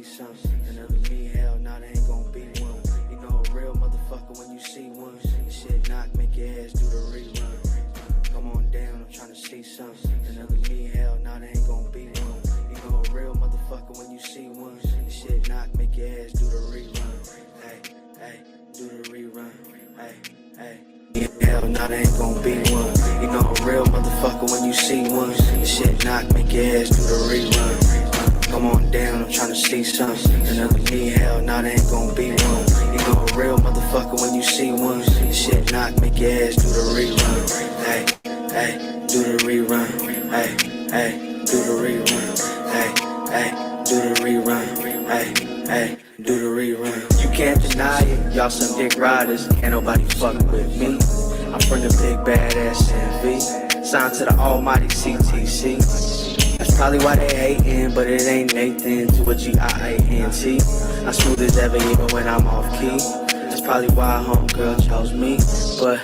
some. Another me, hell, nah, they ain't gon' be one. You know a real motherfucker when you see one. This shit knock, make your ass do the rerun. Come on down, I'm tryna see some. Another me, hell, nah, they ain't gon' be one. You know a real motherfucker when you see one. This shit knock, make your ass do the rerun. Hey, do the rerun. Hey. Hell, nah, they ain't gon' be one. You know a real motherfucker when you see one. This shit knock, make your ass do the rerun. Come on down, I'm tryna see some. Another me, hell, nah, they ain't gon' be one. You know a real motherfucker when you see one. This shit knock, make your ass do the rerun. Hey, do the rerun. Hey, do the rerun. Hey, do the rerun. Hey, do the rerun. You can't deny it, y'all some dick riders. Can't nobody fuck with me. I'm from the big badass NV. Signed to the almighty CTC. That's probably why they hating, but it ain't Nathan to a G-I-A-N-T. I'm smooth as ever even when I'm off key. That's probably why homegirl chose me. But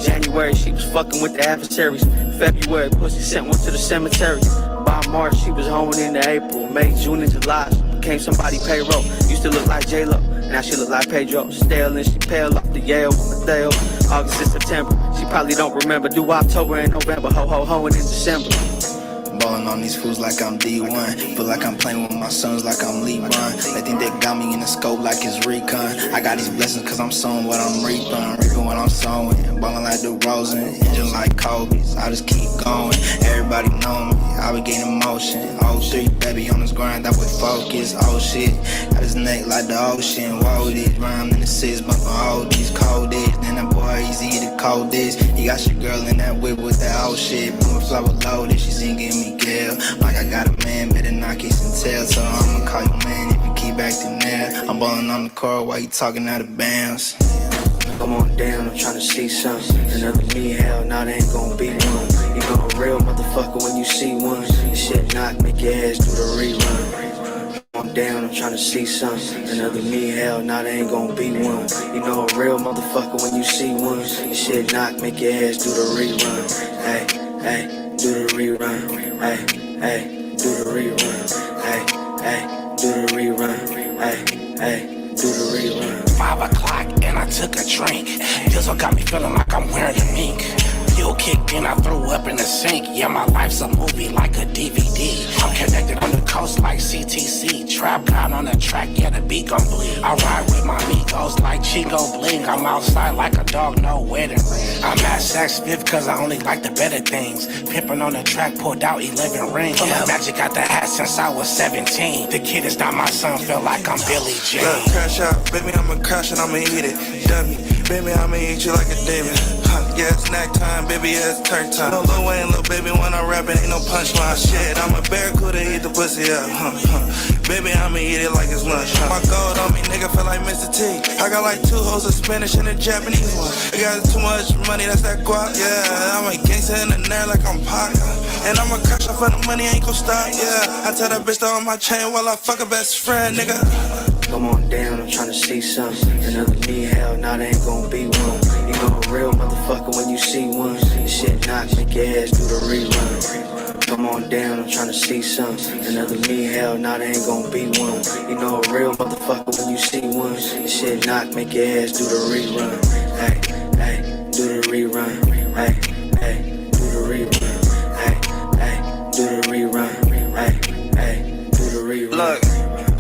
January she was fucking with the adversaries. February pussy sent one to the cemetery. By March she was honing into April. May, June, and July she became somebody payroll. Used to look like J-Lo, now she look like Pedro. Stale and she pale off the Yale with Mateo. August and September, she probably don't remember. Do October and November, ho and in December. Ballin' on these fools like I'm D1. Feel like I'm playing with my sons like I'm LeBron. They think they got me in the scope like it's recon. I got these blessings cause I'm sowing what I'm reaping what I'm sowing. Ballin' like the Rosen, engine like Kobe's. I just keep going, everybody know me. I be gaining motion. 03, baby on this grind, that boy focus. Oh shit, got his neck like the ocean. Whoa, these rhyme in the six, bumpin' all these coldest. Then that boy easy the coldest. He got your girl in that whip with that old shit. Booming flower loaded, she singing me girl. Like I got a man, better not kiss and tell. So I'ma call you man if you keep acting there. I'm ballin' on the court while you talking out of bounds. Come on down, I'm tryna see some. Another me, hell, nah, they ain't gon' be one. You know a real motherfucker when you see one. This shit knock, make your ass do the rerun. Come on down, I'm tryna see some. Another me, hell, nah, they ain't gon' be one. You know a real motherfucker when you see one. This shit knock, make your ass do the rerun. Hey, do the rerun. Hey, do the rerun. Hey, do the rerun. Hey, do the rerun. 5 o'clock and I took a drink. This one got me feeling like I'm wearing a mink. Fuel kicked in, I threw up in the sink. Yeah, my life's a movie like a DVD. I'm connected on the coast like CTC. Trap God on the track, yeah, the beat gon' bleed. I ride with my amigos like Chico Bling. I'm outside like a dog, no wedding ring. I'm at Saks Fifth cause I only like the better things. Pimpin' on the track, pulled out 11 rings. Yeah. Magic got the hat since I was 17. The kid is not my son, feel like I'm Billy Jean. Look, crash out, baby, I'ma crash and I'ma eat it. Dummy, baby, I'ma eat you like a demon. Yeah, snack time, baby, yeah, it's turn time. No Lil Wayne, little baby, when I'm rapping, ain't no punchline. Shit, I'm a barracuda, eat the pussy up. Baby, I'ma eat it like it's lunch. My gold on me, nigga, feel like Mr. T. I got like 2 hoes of Spanish and a Japanese one. I got too much money, that's that guap, yeah. I'm a gangster in the nerve like I'm Pac. And I'ma crash off for the money, ain't gon' stop, yeah. I tell that bitch to on my chain while I fuck her best friend, nigga. Come on down, I'm tryna see some. Another me, hell, nah, they ain't gon' be one. You know a real motherfucker when you see one. This shit knock, make your ass do the rerun. Come on down, I'm tryna see some. Another me, hell, nah, they ain't gon' be one. You know a real motherfucker when you see one. This shit knock, make your ass do the rerun. Hey, do the rerun. Hey, do the rerun. Hey, do the rerun. Hey, do the rerun. Look.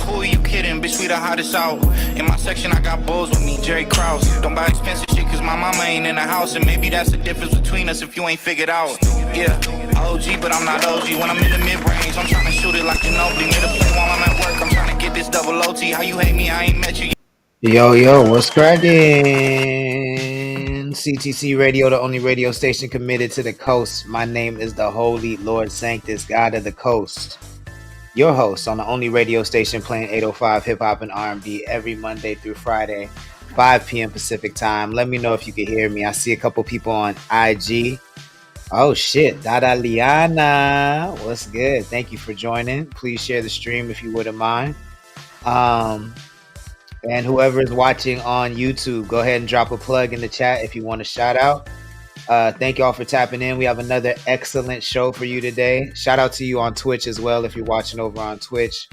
Who are you kidding? Bitch, we the hottest out. In my section, I got bulls with me, Jerry Krause. Don't buy expensive shit, cause my mama ain't in the house. And maybe that's the difference between us if you ain't figured out. Yeah, OG, but I'm not OG. When I'm in the mid-range, I'm trying to shoot it like Ginobili. Made a play while I'm at work, I'm trying to get this double OT. How you hate me? I ain't met you. Yo, what's cracking? CTC Radio, the only radio station committed to the coast. My name is the Holy Lord Sanctus, God of the Coast. Your host on the only radio station playing 805 hip-hop and R&B every Monday through Friday, 5 p.m. Pacific time. Let me know if you can hear me. I see a couple people on IG. Oh, shit. Dada Liana. What's good? Thank you for joining. Please share the stream if you wouldn't mind. And whoever is watching on YouTube, go ahead and drop a plug in the chat if you want a shout out. Thank y'all for tapping in. We have another excellent show for you today. Shout out to you on Twitch as well if you're watching over on Twitch.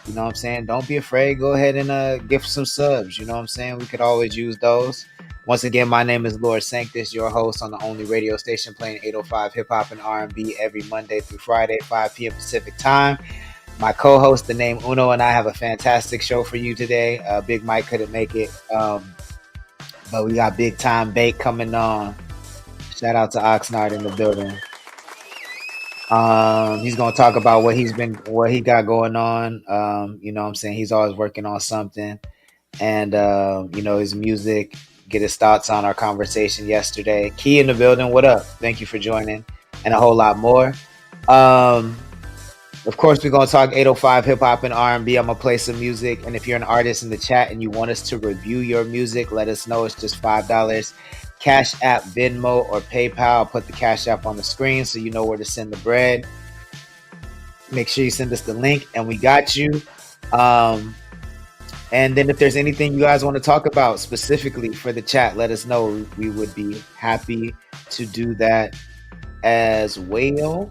You know what I'm saying? Don't be afraid. Go ahead and give some subs. You know what I'm saying? We could always use those. Once again, my name is Lord Sanctus, your host on the only radio station playing 805 hip hop and R&B every Monday through Friday, 5 p.m. Pacific time. My co-host, the name Uno, and I have a fantastic show for you today. Big Mike couldn't make it, but we got Bigtime Bake coming on. Shout out to Oxnard in the building. He's gonna talk about what he got going on. You know what I'm saying? He's always working on something. And you know, his music, get his thoughts on our conversation yesterday. Key in the building, what up? Thank you for joining, and a whole lot more. Of course, we're gonna talk 805 hip hop and R&B. I'm gonna play some music, and if you're an artist in the chat and you want us to review your music, let us know. It's just $5. Cash App, Venmo, or PayPal. I'll put the Cash App on the screen so you know where to send the bread. Make sure you send us the link, and we got you. And then if there's anything you guys want to talk about specifically for the chat, let us know. We would be happy to do that as well.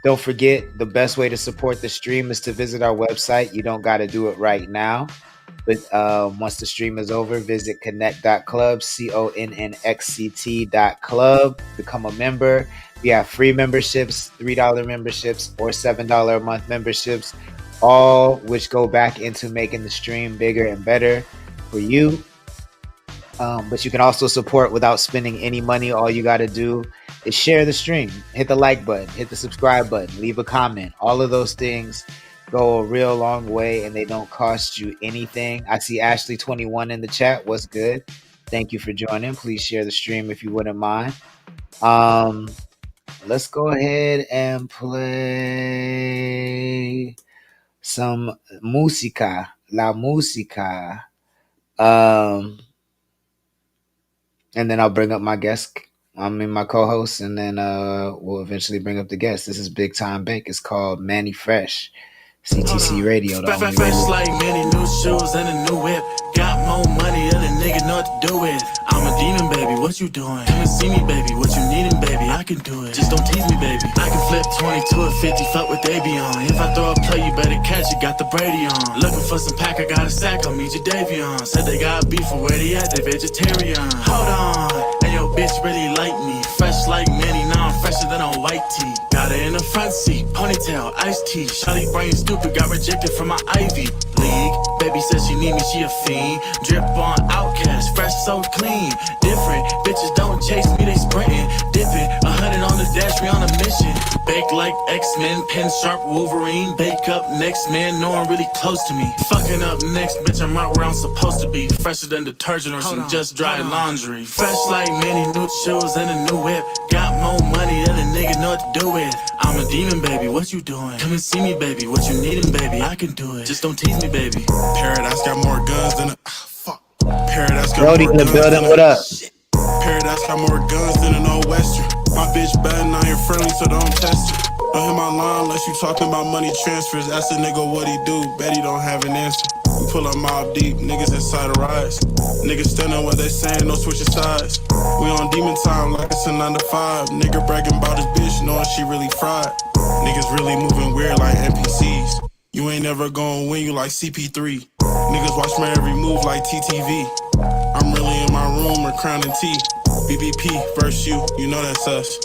Don't forget, the best way to support the stream is to visit our website. You don't got to do it right now. But once the stream is over, visit connect.club, CONNXCT.club. Become a member. We have free memberships, $3 memberships, or $7 a month memberships, all which go back into making the stream bigger and better for you. But you can also support without spending any money. All you got to do is share the stream, hit the like button, hit the subscribe button, leave a comment. All of those things go a real long way, and they don't cost you anything. I see Ashley21 in the chat. What's good? Thank you for joining. Please share the stream if you wouldn't mind. Let's go ahead and play some música, la música. And then I'll bring up my guest. My co-host, and then we'll eventually bring up the guest. This is Bigtime Bake. It's called Manny Fresh. CTC Radio. Fresh like many new shoes and a new whip. Got more money than a nigga know what to do with. I'm a demon, baby, what you doing? Come and see me, baby, what you needin', baby? I can do it, just don't tease me, baby. I can flip 20 to a 50, fuck what they be on. If I throw a play, you better catch it, got the Brady on. Looking for some pack, I got a sack on me, Jadavion. Said they got beef for where they at, they vegetarian. Hold on, and your bitch really like me. Fresh like many, now I'm fresher than a white tee. Got her in the front seat, ponytail, iced tea. Shawty brain stupid, got rejected from my Ivy League. Baby says she need me, she a fiend. Drip on Outcast, fresh so clean. Different, bitches don't chase me, they sprinting. Dipping, 100 on the dash, we on a mission. Bake like X-Men, pen sharp Wolverine. Bake up next, man, no one really close to me. Fucking up next, bitch, I'm right where I'm supposed to be. Fresher than detergent or some just dry laundry. Fresh like many new shoes and a new whip. Got more money than a nigga know what to do with. I'm a demon, baby, what you doing? Come and see me, baby, what you needin', baby? I can do it, just don't tease me, baby. Paradise got more guns than a fuck. Paradise got Brody more in the guns building, than what up? Paradise got more guns than an old western. My bitch bad and I ain't friendly, so don't test it. Don't hit my line unless you talking about money transfers. Ask a nigga what he do, bet he don't have an answer. We pull up mob deep, niggas inside the rise. Niggas standing what they saying, no switching sides. We on demon time like it's a 9 to 5. Nigga bragging about his bitch, knowing she really fried. Niggas really moving weird like NPCs. You ain't never gonna win, you like CP3. Niggas watch my every move like TTV. I'm really in my room or crowning tea. BBP versus you know that's us.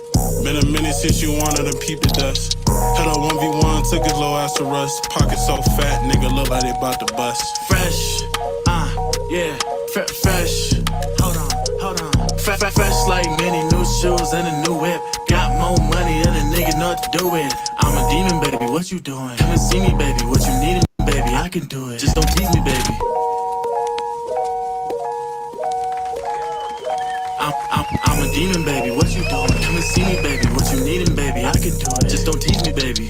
Been a minute since you wanted to peep the dust. Had a 1v1, took his low ass to rust. Pocket so fat, nigga look like they bout to bust. Fresh, yeah, fresh. Hold on. Fresh like many new shoes and a new whip. Got more money than a nigga know what to do with. I'm a demon, baby, what you doing? Come and see me, baby, what you needin', baby? I can do it, just don't tease me, baby. I'm a demon, baby, what you doing? Come and see me, baby, what you needin', baby? I can do it, just don't tease me, baby.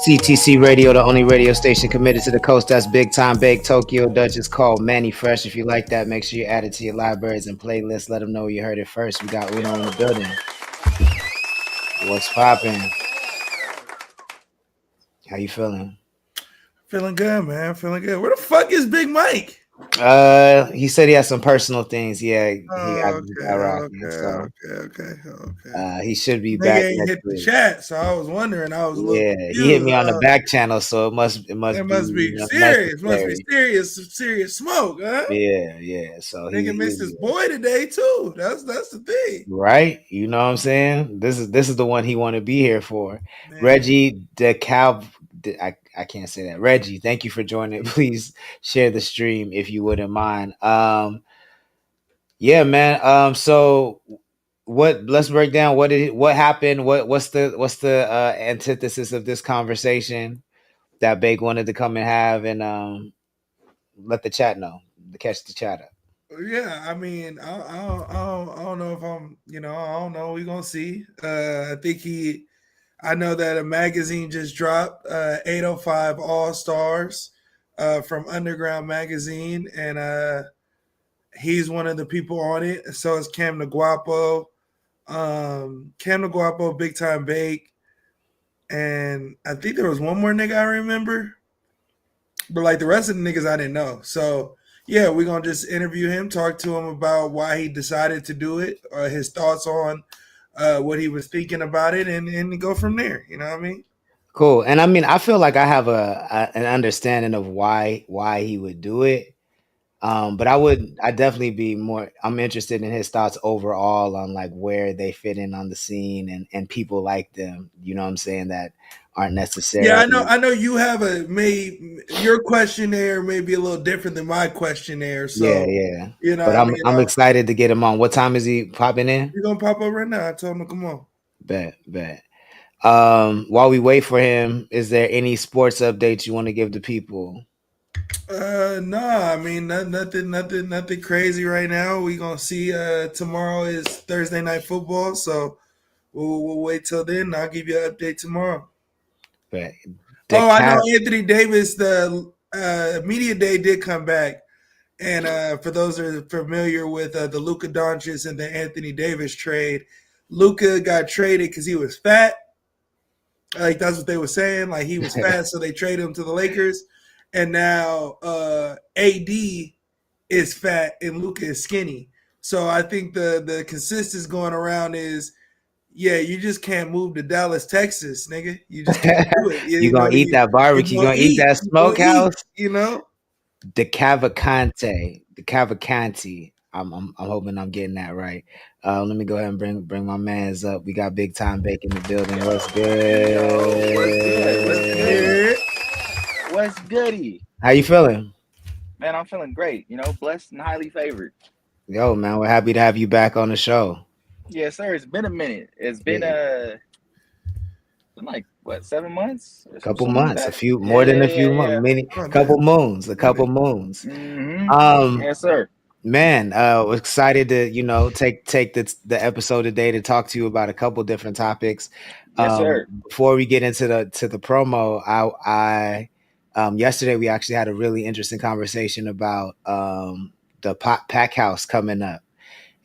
CTC Radio, the only radio station committed to the coast. That's Bigtime Bake, Tokyo Dutch. It's called Manny Fresh. If you like that, make sure you add it to your libraries and playlists. Let them know you heard it first. We got Uno in the building. What's poppin'? How you feeling? Feeling good, man. Feeling good. Where the fuck is Big Mike? He said he has some personal things. Yeah, Oh, he got okay, rocking. okay, So okay, okay, okay. he should be back Nigga ain't next hit the week. chat, so I was wondering. I was a little Yeah, he hit confused. me on the back channel, so it must It be, must be serious. Must be necessary. serious smoke, huh? Yeah. So Nigga missed he his boy today too. That's the thing, right. You know what I'm saying? This is the one he want to be here for. man. Reggie I can't say that. Reggie, thank you for joining. Please share the stream if you wouldn't mind. Yeah, man. So let's break down what happened, what's the antithesis of this conversation that Bake wanted to come and have, and let the chat know, to catch the chat up. Yeah, I mean, I don't know if I'm, I don't know. We gonna see. I think I know that a magazine just dropped 805 All Stars from Underground Magazine, and he's one of the people on it. So is Cam Naguapo, Big Time Bake, and I think there was one more nigga I remember, but like the rest of the niggas I didn't know. So yeah, we're gonna just interview him, talk to him about why he decided to do it, his thoughts on what he was thinking about it, and go from there. You know what I mean? Cool. And I mean, I feel like I have an understanding of why he would do it. But I definitely be more. I'm interested in his thoughts overall on like where they fit in on the scene, and people like them. You know what I'm saying, that aren't Yeah, I necessarily. know. I know you have your questionnaire may be a little different than my questionnaire. Yeah, So yeah. you know, But I I'm mean, I'm excited to get him on. What time is he popping in? you're gonna pop up right now. I told him to come on. Bet. While we wait for him, is there any sports updates you want to give the people? No, I mean nothing crazy right now. We gonna see. Tomorrow is Thursday night football, so we'll wait till then. I'll give you an update tomorrow. Bet. The Oh, I know cat. Anthony Davis. The media day did come back, and for those that are familiar with the Luka Doncic and the Anthony Davis trade, Luka got traded because he was fat. Like that's what they were saying. Like he was fat, so they traded him to the Lakers, and now AD is fat and Luka is skinny. So I think the consensus going around is, yeah, you just can't move to Dallas, Texas, nigga. You just can't do it. You You know, gonna eat that barbecue? You gonna eat that you gonna eat. smokehouse? You know. The Cavalcante. I'm hoping I'm getting that right. Let me go ahead and bring my man's up. We got Bigtime Bake in the building. What's Yo, what's good? What's goody? good? What's goody? How you feeling? Man, I'm feeling great. Blessed and highly favored. Yo, man, we're happy to have you back on the show. Yes, sir. It's been a minute. It's been Yeah, been like what, 7 months or couple something like months, a that. few more than a few months, Yeah. many Oh couple damn. moons, a My bad. couple moons. Mm-hmm. Um, Yes, sir. Man, was excited to take the episode today to talk to you about a couple different topics. Yes, sir. Before we get into the promo, I yesterday we actually had a really interesting conversation about the pack house coming up,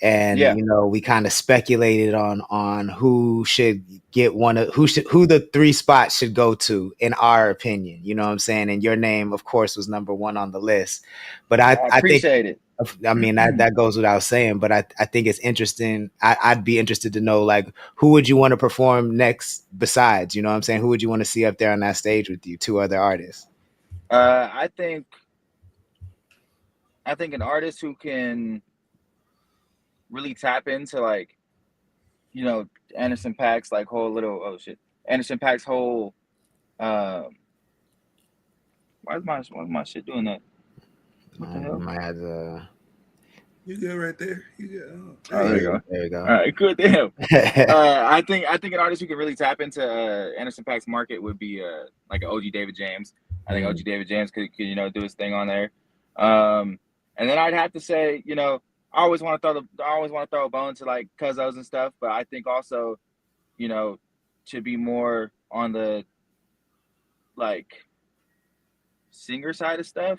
and Yeah. we kind of speculated on who should get who the three spots should go to in our opinion. You know what I'm saying? And your name, of course, was number one on the list, but I I think. appreciate it. I mean that goes without saying, but I think it's interesting. I'd be interested to know, like, who would you want to perform next besides, you know what I'm saying? Who would you want to see up there on that stage with you, two other artists? I think an artist who can really tap into, like, Anderson Paak's like whole little, oh shit, Anderson Paak's whole why is my shit doing that? What the hell? Might have to. You good right there? You good? Oh, There there you you go. There we All go. right, good. Damn. I think an artist who can really tap into Anderson Paak's market would be like an OG David James. I think OG David James could do his thing on there. And then I'd have to say, I always want to throw a bone to like Cuzzo's and stuff, but I think also, to be more on the like singer side of stuff.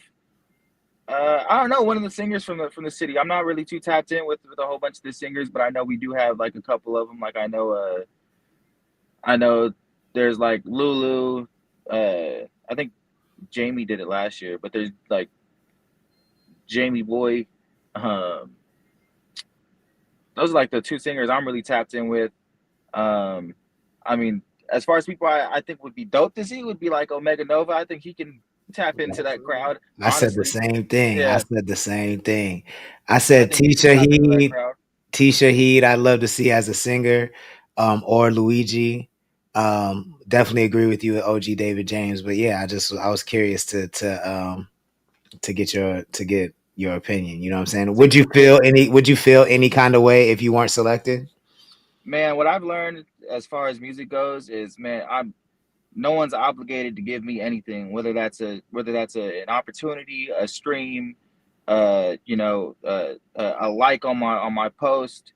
I don't know, one of the singers from the city. I'm not really too tapped in with a whole bunch of the singers, but I know we do have like a couple of them. Like I know there's like Lulu. I think Jamie did it last year, but there's like Jamie Boy. Those are like the two singers I'm really tapped in with. I mean, as far as people I think would be dope to see would be like Omega Nova. I think he can tap into that crowd. I said the Honestly, same thing. I yeah, said the same thing. I I said think he can tap into that crowd. Tisha Heed, I'd love to see as a singer, or Luigi. Definitely agree with you with OG David James. But yeah, I was curious to get your opinion. You know what I'm saying? Would you feel any kind of way if you weren't selected? Man, what I've learned as far as music goes is, man, no one's obligated to give me anything, whether that's an opportunity, a stream, a like on my post.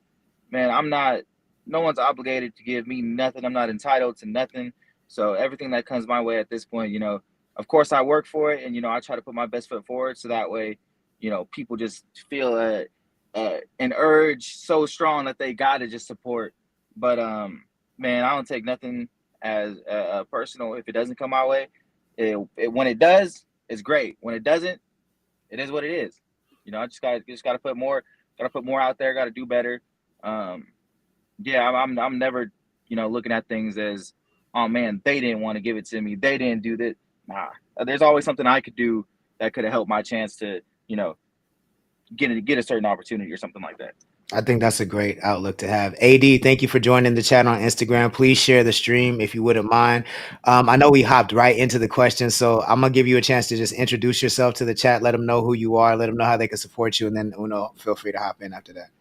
Man, no one's obligated to give me nothing. I'm not entitled to nothing. So everything that comes my way at this point, of course I work for it, and I try to put my best foot forward, so that way, people just feel an urge so strong that they gotta just support. But man, I don't take nothing as personal if it doesn't come my way. When it does, it's great. When it doesn't, it is what it is. I just gotta put more out there. Got to do better. Yeah, I'm never looking at things as, oh man, they didn't want to give it to me. They didn't do that. Nah, there's always something I could do that could have helped my chance to get a certain opportunity or something like that. I think that's a great outlook to have. AD, thank you for joining the chat on Instagram. Please share the stream if you wouldn't mind. I know we hopped right into the questions, so I'm going to give you a chance to just introduce yourself to the chat, let them know who you are, let them know how they can support you, and then feel free to hop in after that.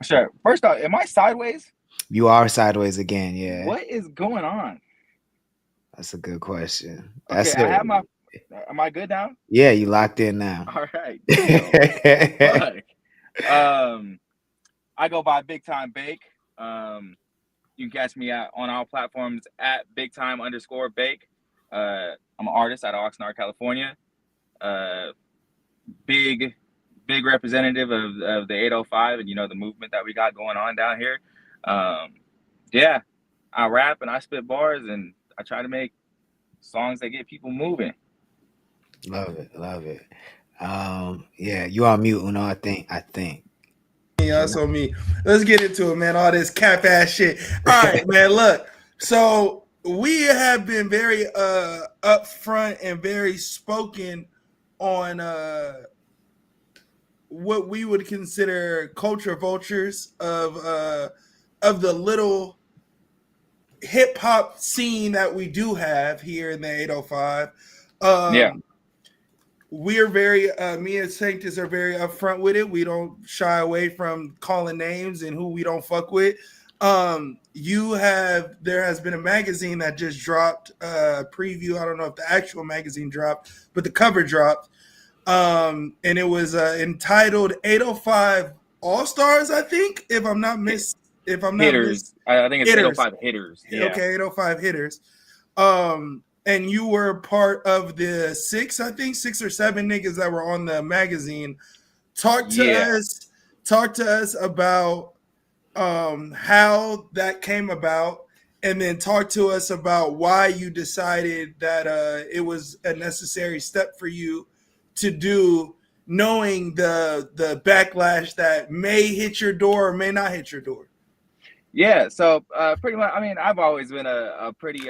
Sure. First off, am I sideways? You are sideways again, yeah. What is going on? That's a good question. Okay, I have am I good now? Yeah, you locked in now. All right. I go by Bigtime Bake. You can catch me on all platforms at Bigtime_Bake. I'm an artist out of Oxnard, California. Big representative of the 805 and the movement that we got going on down here. Yeah, I rap and I spit bars and I try to make songs that get people moving. Love it. Yeah, you on mute, Uno. I think. Yeah, that's on me. Let's get into it, man. All this cap ass shit. All right, man. Look, so we have been very upfront and very spoken on what we would consider culture vultures of the little hip hop scene that we do have here in the 805. Yeah. We're very me and Sanctus are very upfront with it. We don't shy away from calling names and who we don't fuck with. There has been a magazine that just dropped a preview. I don't know if the actual magazine dropped, but the cover dropped. And it was entitled 805 All Stars, I think, if I'm not hitters. I think it's hitters. 805 hitters. Yeah. Okay, 805 hitters. And you were part of the six or seven niggas that were on the magazine. Talk to us about how that came about, and then talk to us about why you decided that it was a necessary step for you to do, knowing the backlash that may hit your door or may not hit your door. Yeah, so pretty much, I mean, I've always been a pretty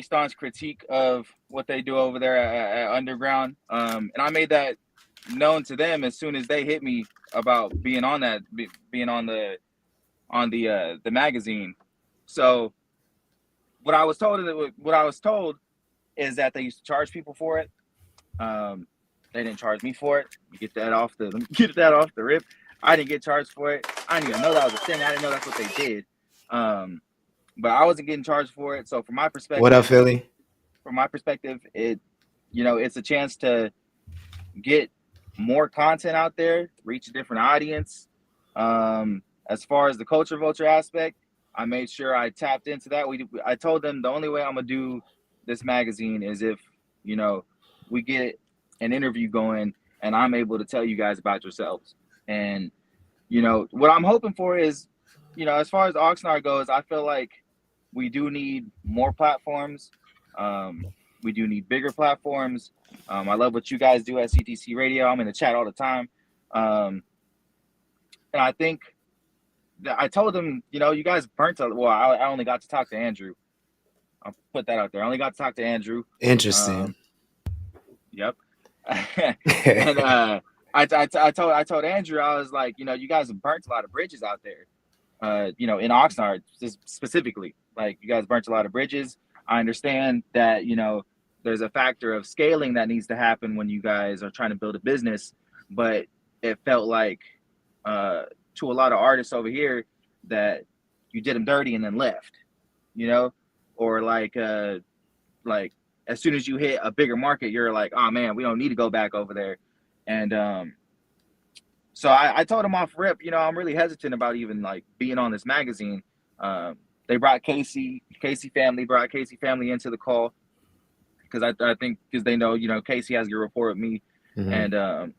staunch critique of what they do over there at Underground. And I made that known to them as soon as they hit me about being on the magazine. So what I was told is that they used to charge people for it. They didn't charge me for it. Get that off the rip. I didn't get charged for it. I didn't even know that was a thing. I didn't know that's what they did. But I wasn't getting charged for it. So from my perspective, what up, Philly? From my perspective, it's a chance to get more content out there, reach a different audience. As far as the culture vulture aspect, I made sure I tapped into that. I told them the only way I'm gonna do this magazine is if we get an interview going and I'm able to tell you guys about yourselves. And what I'm hoping for is, as far as Oxnard goes, I feel like we do need more platforms. We do need bigger platforms. I love what you guys do at CTC Radio. I'm in the chat all the time. And I think that I told them, you know, you guys burnt a, well, I only got to talk to Andrew. I'll put that out there. I only got to talk to Andrew. Interesting. Yep. And I told Andrew, I was like, you know, you guys have burnt a lot of bridges out there. You know, in Oxnard specifically, like you guys burnt a lot of bridges. I understand that, you know, there's a factor of scaling that needs to happen when you guys are trying to build a business, but it felt like to a lot of artists over here that you did them dirty and then left, you know, or like as soon as you hit a bigger market, you're like, oh man, we don't need to go back over there. And so I told him off rip, you know, I'm really hesitant about even like being on this magazine. They brought Casey family into the call because I think because they know, you know, Casey has a good rapport with me. Mm-hmm. And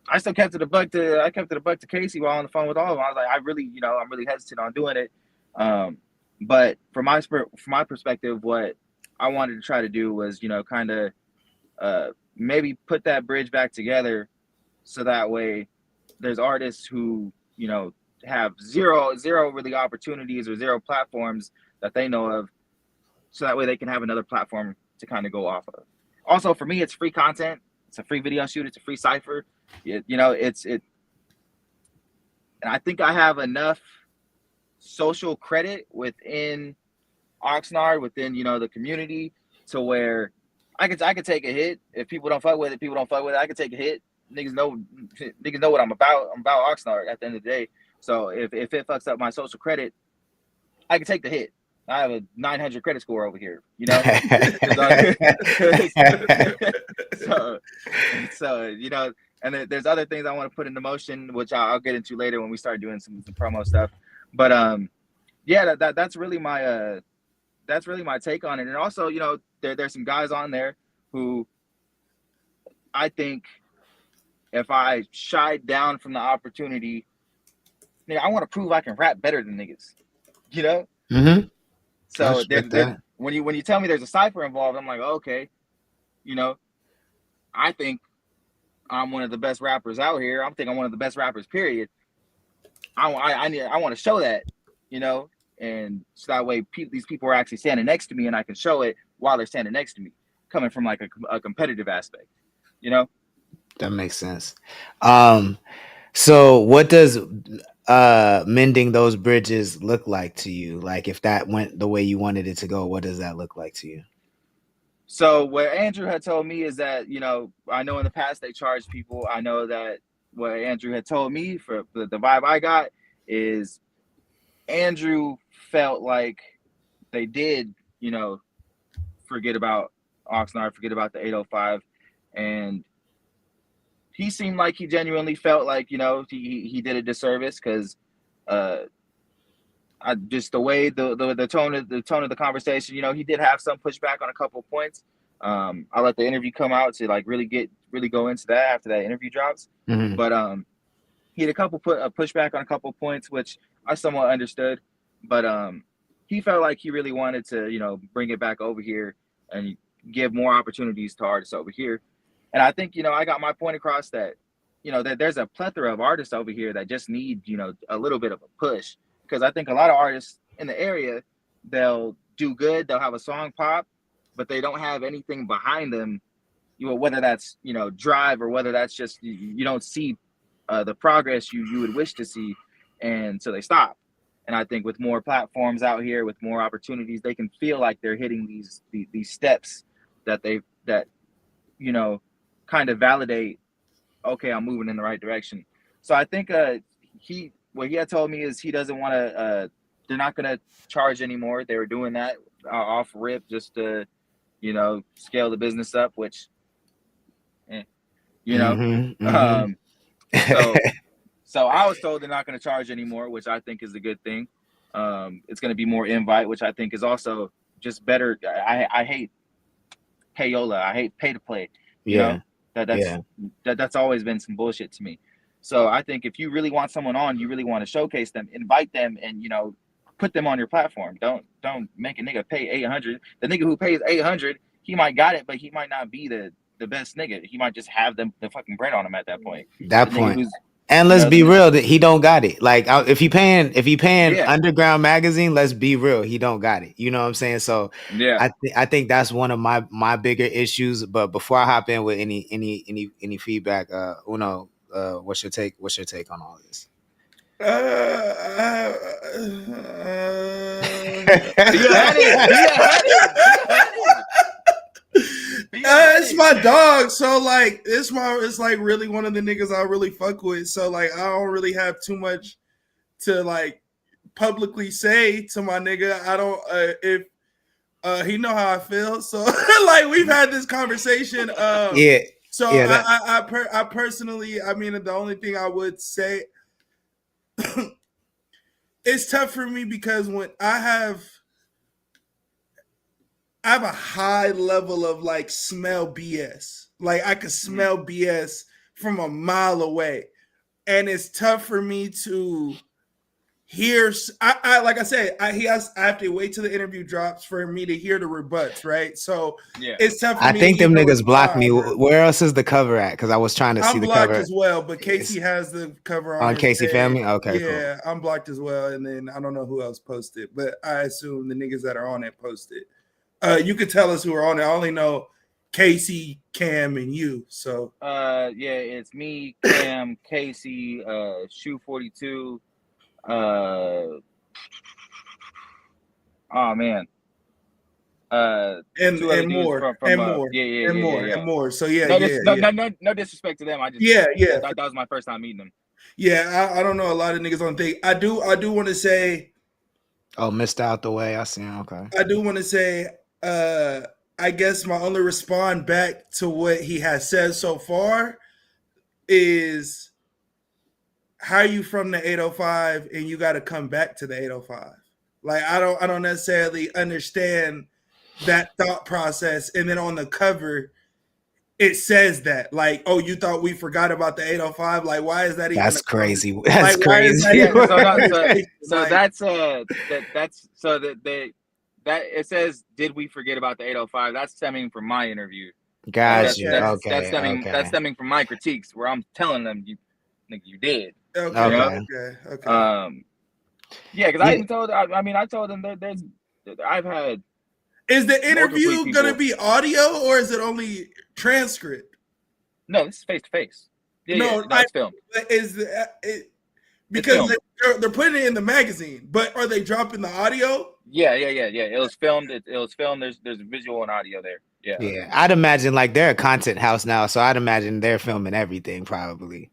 I still kept it a buck to Casey while on the phone with all of them. I was like, I'm really hesitant on doing it. But from my perspective, what I wanted to try to do was, you know, kind of maybe put that bridge back together so that way there's artists who, you know, have zero really opportunities or zero platforms that they know of, so that way they can have another platform to kind of go off of. Also, for me, it's free content. It's a free video shoot. It's a free cipher. You know, and I think I have enough social credit within Oxnard, within, you know, the community, to where I could take a hit. If people don't fuck with it, I could take a hit. Niggas know what I'm about. I'm about Oxnard at the end of the day. So if it fucks up my social credit, I can take the hit. I have a 900 credit score over here, you know. so you know, and there's other things I want to put into motion, which I'll get into later when we start doing some promo stuff. But yeah, that's really my take on it. And also, you know, there's some guys on there who I think if I shied down from the opportunity, I want to prove I can rap better than niggas, you know. Mm-hmm. So when you tell me there's a cipher involved, I'm like, okay, you know, I think I'm one of the best rappers out here. I'm one of the best rappers, period. I want to show that, you know, and so that way these people are actually standing next to me and I can show it while they're standing next to me, coming from like a competitive aspect, you know. That makes sense. So what does mending those bridges look like to you? Like if that went the way you wanted it to go, what does that look like to you? So what Andrew had told me is that, you know, I know in the past they charged people. I know that what Andrew had told me for the vibe I got is Andrew felt like they did, you know, forget about Oxnard, forget about the 805. And he seemed like he genuinely felt like, you know, he did a disservice because just the way the tone of the conversation, you know, he did have some pushback on a couple of points. I let the interview come out to like really go into that after that interview drops. Mm-hmm. But he had a couple pushback on a couple of points, which I somewhat understood. But he felt like he really wanted to, you know, bring it back over here and give more opportunities to artists over here. And I think, you know, I got my point across that, you know, that there's a plethora of artists over here that just need, you know, a little bit of a push. Because I think a lot of artists in the area, they'll do good, they'll have a song pop, but they don't have anything behind them, you know, whether that's, you know, drive or whether that's just you don't see the progress you would wish to see, and so they stop. And I think with more platforms out here, with more opportunities, they can feel like they're hitting these steps that you know, kind of validate, okay, I'm moving in the right direction. So I think what he had told me is he doesn't want to, they're not going to charge anymore. They were doing that off rip just to, you know, scale the business up, which, you know, mm-hmm, mm-hmm. So I was told they're not going to charge anymore, which I think is a good thing. It's going to be more invite, which I think is also just better. I hate payola. I hate pay to play. You know, that's always been some bullshit to me. So I think if you really want someone on, you really want to showcase them, invite them, and, you know, put them on your platform. Don't make a nigga pay $800. The nigga who pays $800 he might got it, but he might not be the best nigga. He might just have the fucking bread on him at that point. That The nigga point. who's, And let's be real, that he don't got it. Like if he paying Yeah. Underground Magazine, let's be real, he don't got it. You know what I'm saying? So Yeah. I think that's one of my bigger issues. But before I hop in with any feedback, Uno, what's your take on all this? You had it. It's my dog, so like it's like really one of the niggas I really fuck with. So like I don't really have too much to like publicly say to my nigga. I don't if he know how I feel. So like we've had this conversation. Yeah. So yeah, I personally, I mean, the only thing I would say, it's tough for me because when I have a high level of like smell BS. Like I can smell BS from a mile away. And it's tough for me to hear. I like I said, I have to wait till the interview drops for me to hear the rebuts, right? So it's tough for me. I think them niggas blocked me. Where else is the cover at? Because I was trying to see the cover. I'm blocked as well, but Casey has the cover on Casey Family? Okay, yeah, cool. I'm blocked as well. And then I don't know who else posted, but I assume the niggas that are on it posted. You could tell us who are on it. I only know Casey, Cam, and you. So yeah, it's me, Cam, Casey, Shoe 42. Oh man. And more. And more. So no disrespect to them. I just that was my first time meeting them. Yeah, I don't know a lot of niggas on thing. I do want to say. Oh, missed out the way. I see him. Okay. I do want to say. I guess my only respond back to what he has said so far is, how you from the 805 and you got to come back to the 805? Like I don't necessarily understand that thought process. And then on the cover, it says that like, oh, you thought we forgot about the 805? Like, why is that even? That's crazy. That's like, crazy. That it says, did we forget about the 805? That's stemming from my interview. Gotcha. That's stemming from my critiques where I'm telling them you did. Okay. Yeah, because I even told. I told them I've had. Is the interview gonna be audio or is it only transcript? No, this is face to face. It's filmed. Because they're putting it in the magazine, but are they dropping the audio? Yeah. It was filmed. It was filmed. There's visual and audio there. Yeah. I'd imagine like they're a content house now, so I'd imagine they're filming everything probably.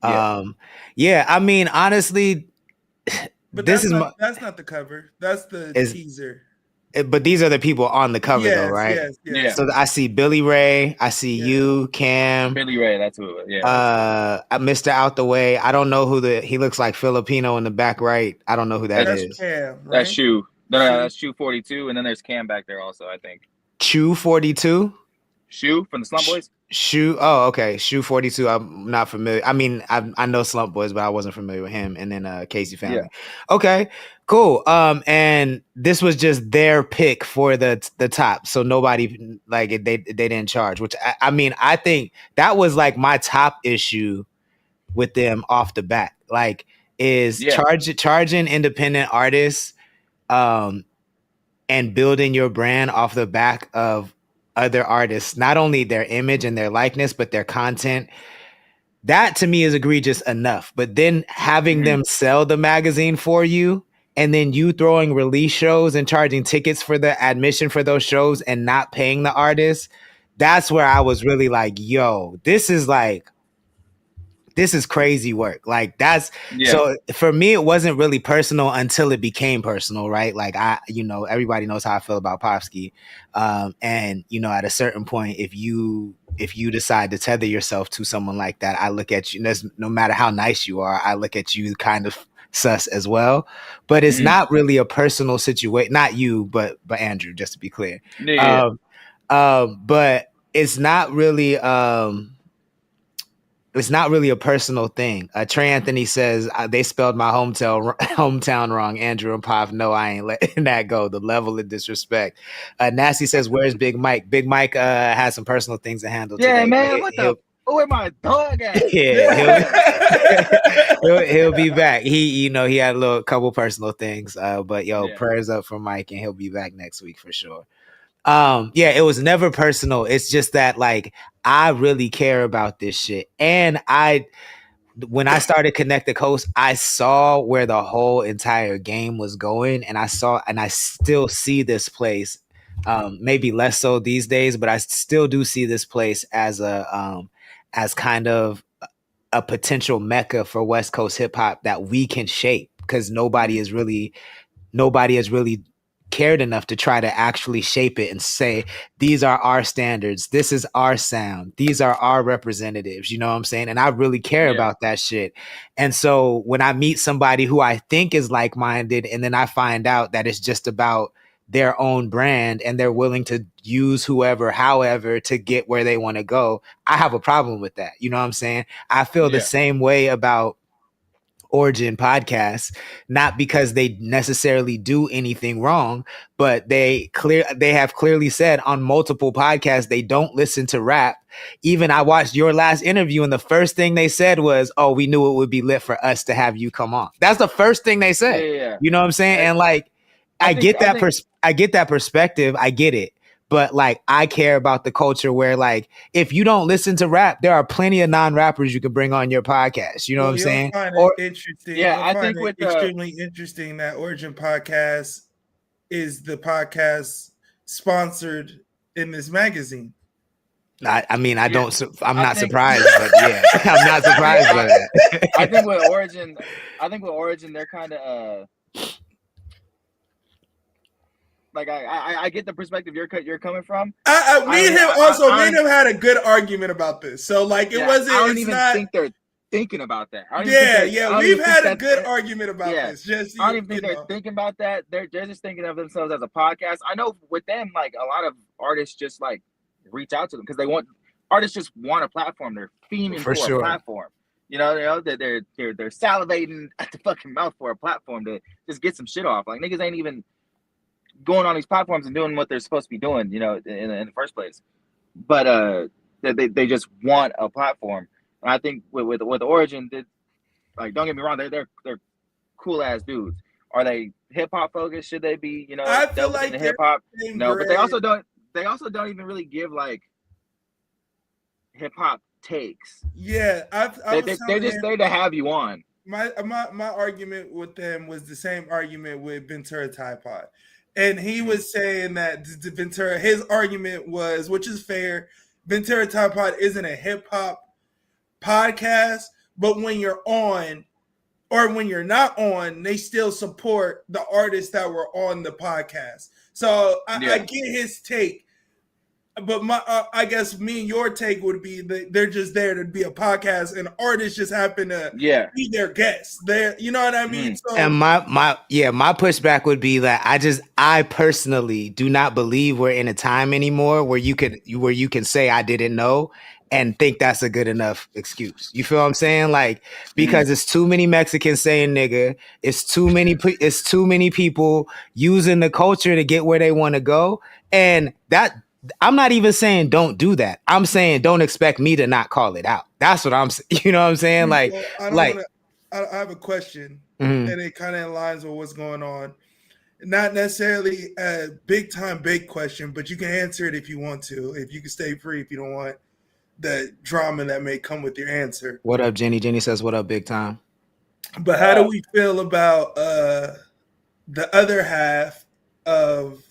Yeah. I mean, honestly, but that's not the cover. That's the teaser. But these are the people on the cover, though, right? Yes. So I see Billy Ray. I see you, Cam. Billy Ray, that's who it was. Yeah. Mr. Out the Way. I don't know who he looks like Filipino in the back right. I don't know who that is. Cam, right? That's Shoe. No, that's Shoe 42, and then there's Cam back there also, I think. Shoe 42? Shoe from the Slump Boys? Shoe. Oh, okay. Shoe 42. I'm not familiar. I mean, I know Slump Boys, but I wasn't familiar with him. And then Casey Family. Yeah. Okay, cool. And this was just their pick for the top. So nobody like it, they didn't charge. Which I mean, I think that was like my top issue with them off the bat. Like, is charging independent artists, and building your brand off the back of other artists, not only their image and their likeness, but their content. That to me is egregious enough. But then having them sell the magazine for you, and then you throwing release shows and charging tickets for the admission for those shows and not paying the artists, that's where I was really like, yo, this is crazy work. Like so for me, it wasn't really personal until it became personal, right? Like everybody knows how I feel about Popsky. And at a certain point, if you decide to tether yourself to someone like that, I look at you, no matter how nice you are, I look at you kind of sus as well. But it's not really a personal situation. Not you, but Andrew, just to be clear. But it's not really, it's not really a personal thing. Trey Anthony says they spelled my hometown wrong. Andrew and Pop, no, I ain't letting that go. The level of disrespect. Nasty says, "Where's Big Mike?" Big Mike has some personal things to handle Yeah, today. man, where my dog at? Yeah, he'll be back. He had a couple personal things. But prayers up for Mike, and he'll be back next week for sure. It was never personal. It's just that like I really care about this shit. And when I started Connect the Coast, I saw where the whole entire game was going, and I still see this place. Maybe less so these days, but I still do see this place as as kind of a potential mecca for West Coast hip hop that we can shape, because nobody has really cared enough to try to actually shape it and say, these are our standards, this is our sound, these are our representatives, you know what I'm saying? And I really care about that shit. And so when I meet somebody who I think is like-minded, and then I find out that it's just about their own brand and they're willing to use however to get where they want to go, I have a problem with that. You know what I'm saying? I feel the same way about Origin podcasts, not because they necessarily do anything wrong, but they have clearly said on multiple podcasts they don't listen to rap. Even I watched your last interview, and the first thing they said was, "Oh, we knew it would be lit for us to have you come on." That's the first thing they said. Yeah. You know what I'm saying? And like, I get that perspective. I get it. But like, I care about the culture where like, if you don't listen to rap, there are plenty of non-rappers you can bring on your podcast. You know what I'm saying? Interesting. Yeah, I think it's extremely interesting that Origin Podcast is the podcast sponsored in this magazine. I'm not surprised, but yeah, I'm not surprised by that. I think with Origin, they're kind of like I get the perspective you're coming from. Me and him had a good argument about this. So like it wasn't. I don't even think they're thinking about that. We've had a good argument about this. Just I don't even think they're thinking about that. They're just thinking of themselves as a podcast. I know with them, like a lot of artists just like reach out to them because artists just want a platform. They're fiending for a platform. You know, they're salivating at the fucking mouth for a platform to just get some shit off. Like niggas ain't even going on these platforms and doing what they're supposed to be doing, you know, in the first place. But they just want a platform. And I think with Origin, like don't get me wrong, they're cool ass dudes. Are they hip hop focused? Should they be, you know, I feel like into hip hop? No, but they also don't even really give like hip hop takes. Yeah, they're just there to have you on. My argument with them was the same argument with Ventura Tide Pod. And he was saying that Ventura, his argument was, which is fair, Ventura Tide Pod isn't a hip hop podcast, but when you're on or when you're not on, they still support the artists that were on the podcast. So I get his take. But I guess me and your take would be that they're just there to be a podcast, and artists just happen to be their guests. You know what I mean? So, and my pushback would be that I personally do not believe we're in a time anymore where you can say I didn't know and think that's a good enough excuse. You feel what I'm saying? Like, because it's too many Mexicans saying nigga, it's too many people using the culture to get where they want to go, and that. I'm not even saying don't do that. I'm saying don't expect me to not call it out. That's what I'm saying. You know what I'm saying? Like, I have a question, and it kind of aligns with what's going on. Not necessarily a big time big question, but you can answer it if you want to. If you can stay free, if you don't want the drama that may come with your answer. What up, Jenny? Jenny says, "What up, big time?" But how do we feel about the other half of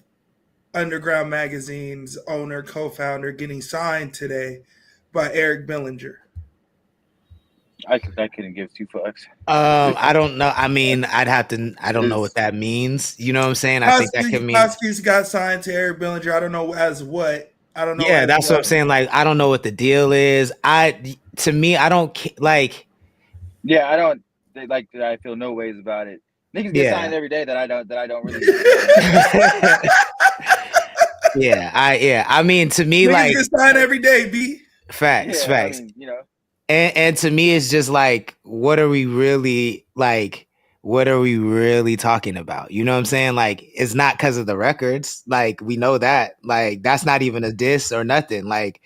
Underground Magazine's owner, co-founder, getting signed today by Eric Bellinger? I couldn't give two fucks. I don't know. I mean, I don't know what that means. You know what I'm saying? I think that could mean Husky's got signed to Eric Bellinger. I don't know as what. I don't know. Yeah, that's what I'm saying. Like, I don't know what the deal is. To me, I don't like. Yeah, I don't like that. I feel no ways about it. Niggas get signed every day that I don't really. I mean, to me, niggas like get signed every day, B. Facts. I mean, you know. And to me, it's just like, what are we really like? What are we really talking about? You know what I'm saying? Like, it's not because of the records. Like, we know that. Like, that's not even a diss or nothing. Like,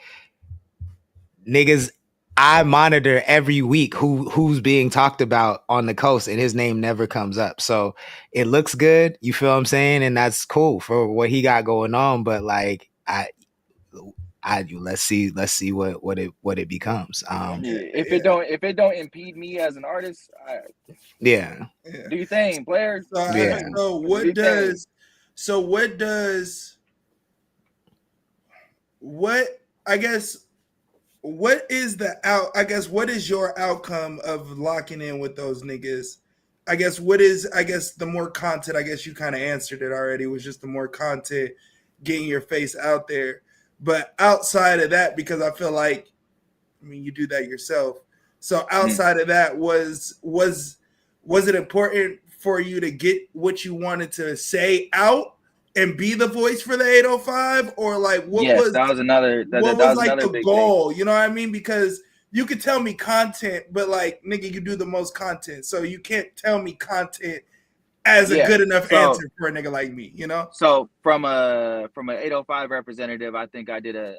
niggas, I monitor every week who's being talked about on the coast, and his name never comes up. So it looks good. You feel what I'm saying? And that's cool for what he got going on. But like, let's see what it becomes. If it don't impede me as an artist, Yeah. do your thing, player. Yeah. So what I guess what is what is your outcome of locking in with those niggas? I guess the more content, I guess you kind of answered it already, was just the more content, getting your face out there. But outside of that, because I feel like, I mean, you do that yourself. So outside of that, was it important for you to get what you wanted to say out and be the voice for the 805, or like Yes, that was another like the big goal? You know what I mean? Because you could tell me content, but like, nigga, you do the most content, so you can't tell me content as a good enough answer for a nigga like me, you know? So from an 805 representative, I think I did a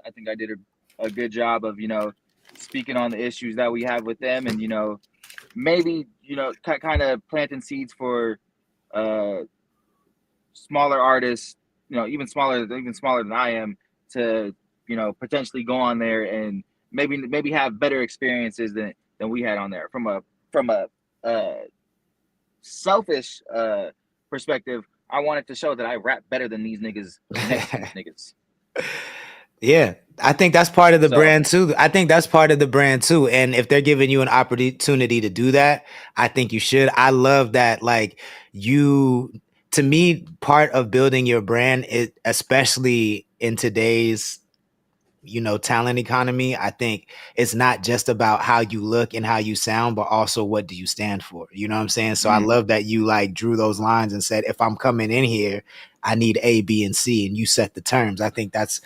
good job of, you know, speaking on the issues that we have with them, and, you know, maybe, you know, kind of planting seeds for smaller artists, you know, even smaller than I am, to, you know, potentially go on there and maybe have better experiences than we had on there. From a selfish perspective, I wanted to show that I rap better than these niggas next to these niggas. Yeah, I think that's part of the brand too. And if they're giving you an opportunity to do that, I think you should. I love that. Like, to me, part of building your brand, especially in today's, you know, talent economy, I think it's not just about how you look and how you sound, but also what do you stand for? You know what I'm saying? So I love that you like drew those lines and said, if I'm coming in here, I need A, B, and C, and you set the terms. I think that's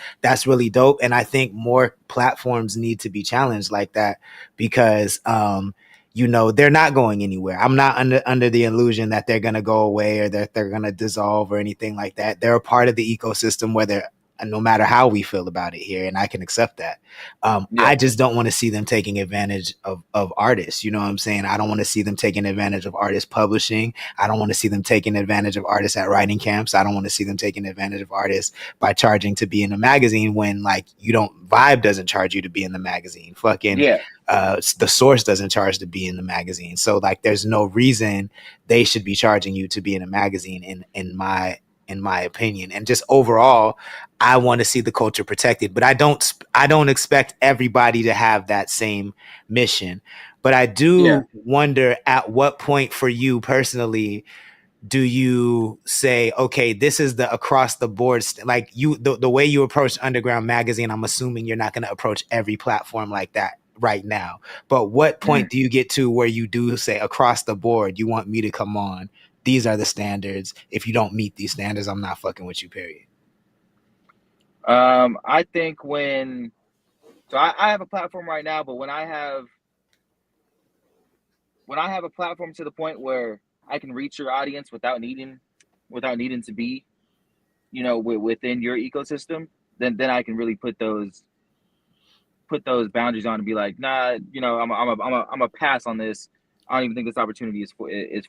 really dope. And I think more platforms need to be challenged like that, because you know, they're not going anywhere. I'm not under the illusion that they're gonna go away or that they're gonna dissolve or anything like that. They're a part of the ecosystem, whether no matter how we feel about it here, and I can accept that. I just don't want to see them taking advantage of artists. You know what I'm saying? I don't want to see them taking advantage of artists publishing. I don't want to see them taking advantage of artists at writing camps. I don't want to see them taking advantage of artists by charging to be in a magazine when, like, Vibe doesn't charge you to be in the magazine. The Source doesn't charge to be in the magazine. So like, there's no reason they should be charging you to be in a magazine in my opinion. And just overall, I want to see the culture protected, but I don't expect everybody to have that same mission. But I do wonder, at what point for you personally do you say, okay, this is the across the board, like the way you approach Underground Magazine, I'm assuming you're not going to approach every platform like that right now. But what point do you get to where you do say, across the board, you want me to come on? These are the standards. If you don't meet these standards, I'm not fucking with you, period. I think I have a platform right now, but when I have a platform to the point where I can reach your audience without needing to be, you know, within your ecosystem, then I can really put those boundaries on and be like, nah, you know, I'm a pass on this. I don't even think this opportunity is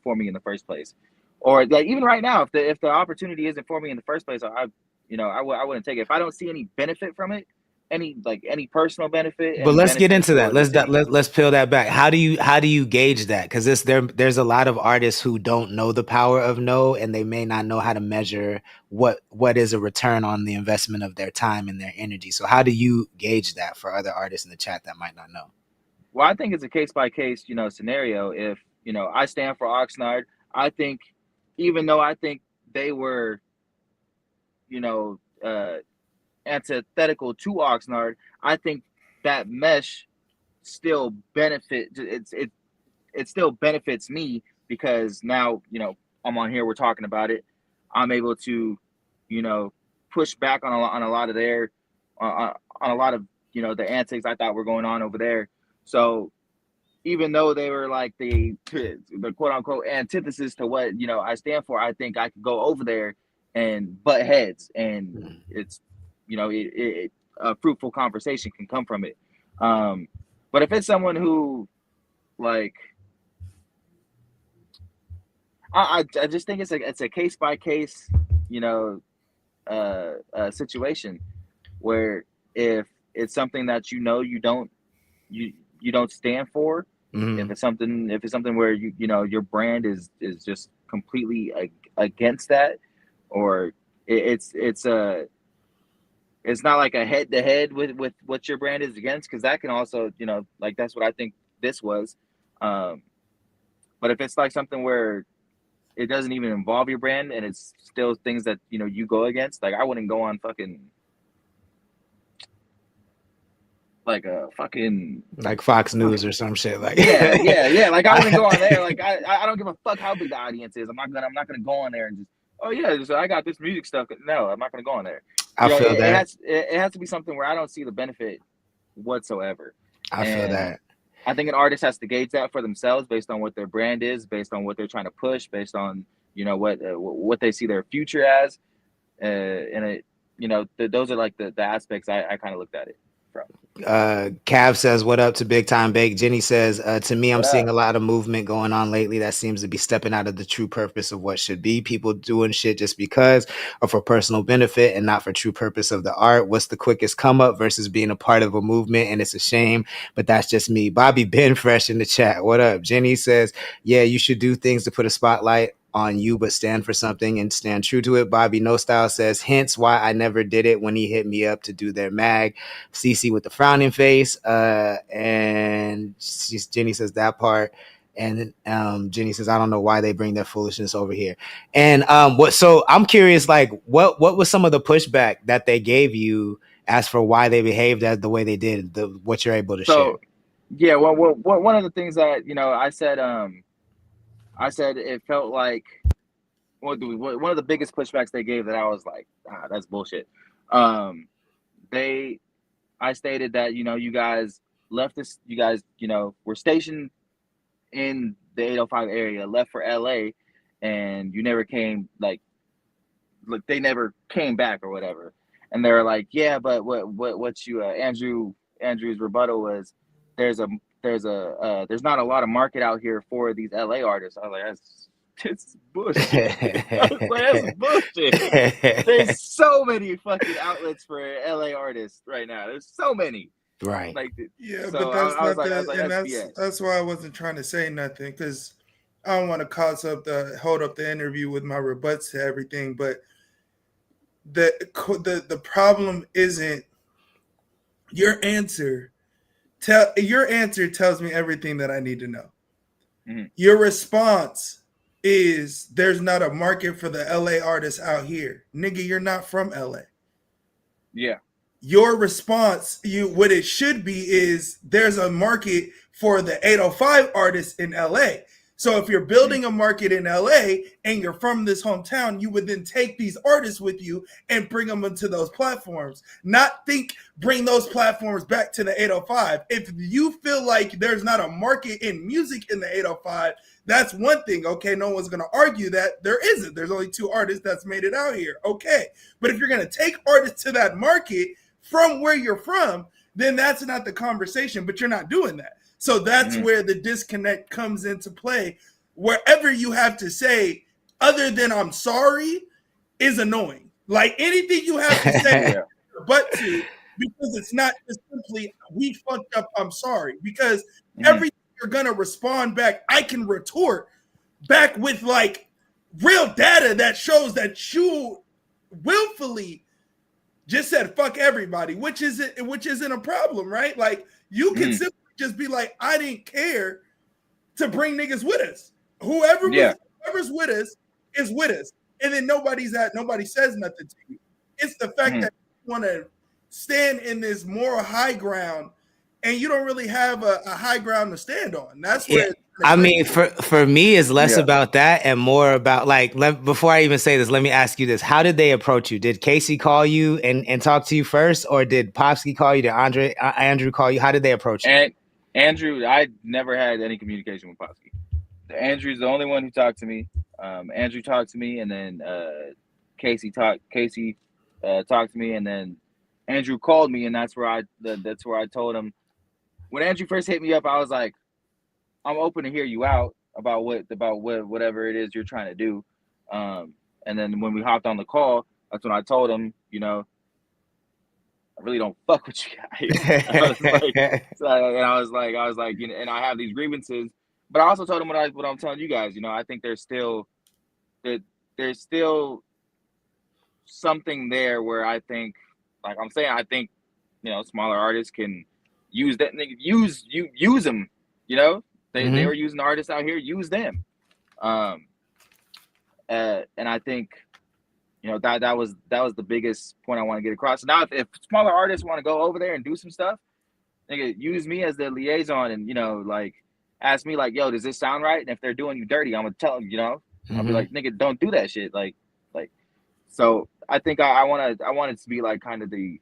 for me in the first place. Or like, even right now, if the opportunity isn't for me in the first place, I wouldn't take it if I don't see any benefit from it, any personal benefit. But let's get into that. Let's peel that back. How do you gauge that? Because there's a lot of artists who don't know the power of no, and they may not know how to measure what is a return on the investment of their time and their energy. So how do you gauge that for other artists in the chat that might not know? Well, I think it's a case by case, you know, scenario. If, you know, I stand for Oxnard, I think, even though I think they were, you know, antithetical to Oxnard, I think that mesh still it still benefits me, because now, you know, I'm on here, we're talking about it. I'm able to, you know, push back on a lot of their on a lot of, you know, the antics I thought were going on over there. So even though they were like the quote unquote antithesis to what, you know, I stand for, I think I could go over there and butt heads, and it's, you know, a fruitful conversation can come from it. But if it's someone who, like, I just think it's a case by case, you know, situation where if it's something that you know you don't stand for, if it's something where you know your brand is just completely against that, or it's not like a head to head with what your brand is against, because that can also, you know, like that's what I think this was. But if it's like something where it doesn't even involve your brand and it's still things that, you know, you go against, like I wouldn't go on fucking like a fucking like Fox News or some shit. Like yeah. Like I wouldn't go on there. Like I don't give a fuck how big the audience is. I'm not gonna go on there and just, oh yeah, just, I got this music stuff. No, I'm not gonna go on there. I feel that it has to be something where I don't see the benefit whatsoever. I feel that. I think an artist has to gauge that for themselves based on what their brand is, based on what they're trying to push, based on, you know, what they see their future as, and it, you know, those are like the aspects I kind of looked at it from. Cav says, what up to Bigtime Bake? Jenny says, to me, I'm seeing a lot of movement going on lately that seems to be stepping out of the true purpose of what should be. People doing shit just because or for personal benefit and not for true purpose of the art. What's the quickest come up versus being a part of a movement? And it's a shame, but that's just me. Bobby Ben Fresh in the chat. What up? Jenny says, yeah, you should do things to put a spotlight on you, but stand for something and stand true to it. Bobby No Style says, hence why I never did it when he hit me up to do their mag. CC with the frowning face. And Jenny says that part. And Jenny says, I don't know why they bring their foolishness over here. And so I'm curious, like, what was some of the pushback that they gave you as for why they behaved as the way they did, what you're able to share? Yeah, well, one of the things that, you know, I said it felt like one of the biggest pushbacks they gave that I was like, that's bullshit. I stated that, you know, you guys left this, you guys, you know, were stationed in the 805 area, left for LA, and you never came, like they never came back or whatever. And they were like, yeah, but what you Andrew's rebuttal was, there's not a lot of market out here for these LA artists. I was like, it's bullshit. I was like, that's bullshit. There's so many fucking outlets for LA artists right now. There's so many. Right. Like, yeah, so but that's why I wasn't trying to say nothing, because I don't want to hold up the interview with my rebuts to everything. But the problem isn't your answer. Your answer tells me everything that I need to know. Mm-hmm. Your response is, there's not a market for the LA artists out here. Nigga, you're not from LA. Yeah. Your response, what it should be is, there's a market for the 805 artists in LA. So if you're building a market in LA and you're from this hometown, you would then take these artists with you and bring them into those platforms. Not bring those platforms back to the 805. If you feel like there's not a market in music in the 805, that's one thing. Okay, no one's going to argue that there isn't. There's only 2 artists that's made it out here. Okay, but if you're going to take artists to that market from where you're from, then that's not the conversation, but you're not doing that. So that's where the disconnect comes into play. Wherever you have to say, other than I'm sorry, is annoying. Like, anything you have to say, but to, because it's not just simply, we fucked up, I'm sorry. Because everything you're going to respond back, I can retort back with, like, real data that shows that you willfully just said fuck everybody, which isn't a problem, right? Like, you can simply just be like, I didn't care to bring niggas with us. Whoever's with us is with us. And then nobody says nothing to you. It's the fact that you want to stand in this moral high ground and you don't really have a high ground to stand on. That's where I mean, for me, it's less about that and more about, like, before I even say this, let me ask you this. How did they approach you? Did Casey call you and talk to you first, or did Popsky call you? Did Andrew call you? How did they approach you? Andrew, I never had any communication with Popsky. Andrew's the only one who talked to me. Andrew talked to me, and then Casey talked to me, and then Andrew called me, and that's where I told him. When Andrew first hit me up, I was like, I'm open to hear you out about whatever it is you're trying to do. And then when we hopped on the call, that's when I told him, you know, I really don't fuck with you guys. I was like, you know, and I have these grievances, but I also told him what I'm telling you guys. You know, I think there's still something there where I think, like I'm saying, I think, you know, smaller artists can use that. Use them. You know, they were using artists out here. Use them. And I think, you know, that was the biggest point I want to get across. So now, if smaller artists want to go over there and do some stuff, nigga, use me as the liaison, and, you know, like, ask me like, yo, does this sound right? And if they're doing you dirty, I'm gonna tell them, you know, I'll be like, nigga, don't do that shit. Like, so I think I want it to be like kind of the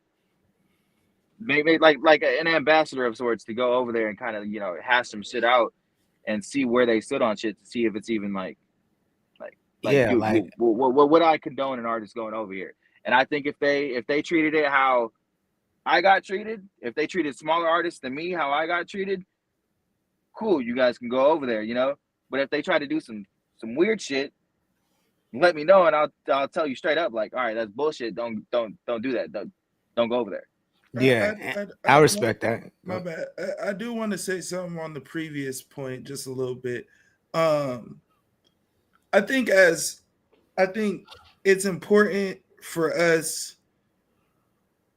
maybe like an ambassador of sorts to go over there and kind of, you know, hash some shit out and see where they stood on shit to see if it's even would I condone an artist going over here? And I think if they treated it how I got treated, if they treated smaller artists than me how I got treated, cool, you guys can go over there, you know. But if they try to do some weird shit, let me know, and I'll tell you straight up, like, all right, that's bullshit. Don't do that. Don't go over there. Yeah, I respect that. My bad. I do want to say something on the previous point, just a little bit. I think it's important for us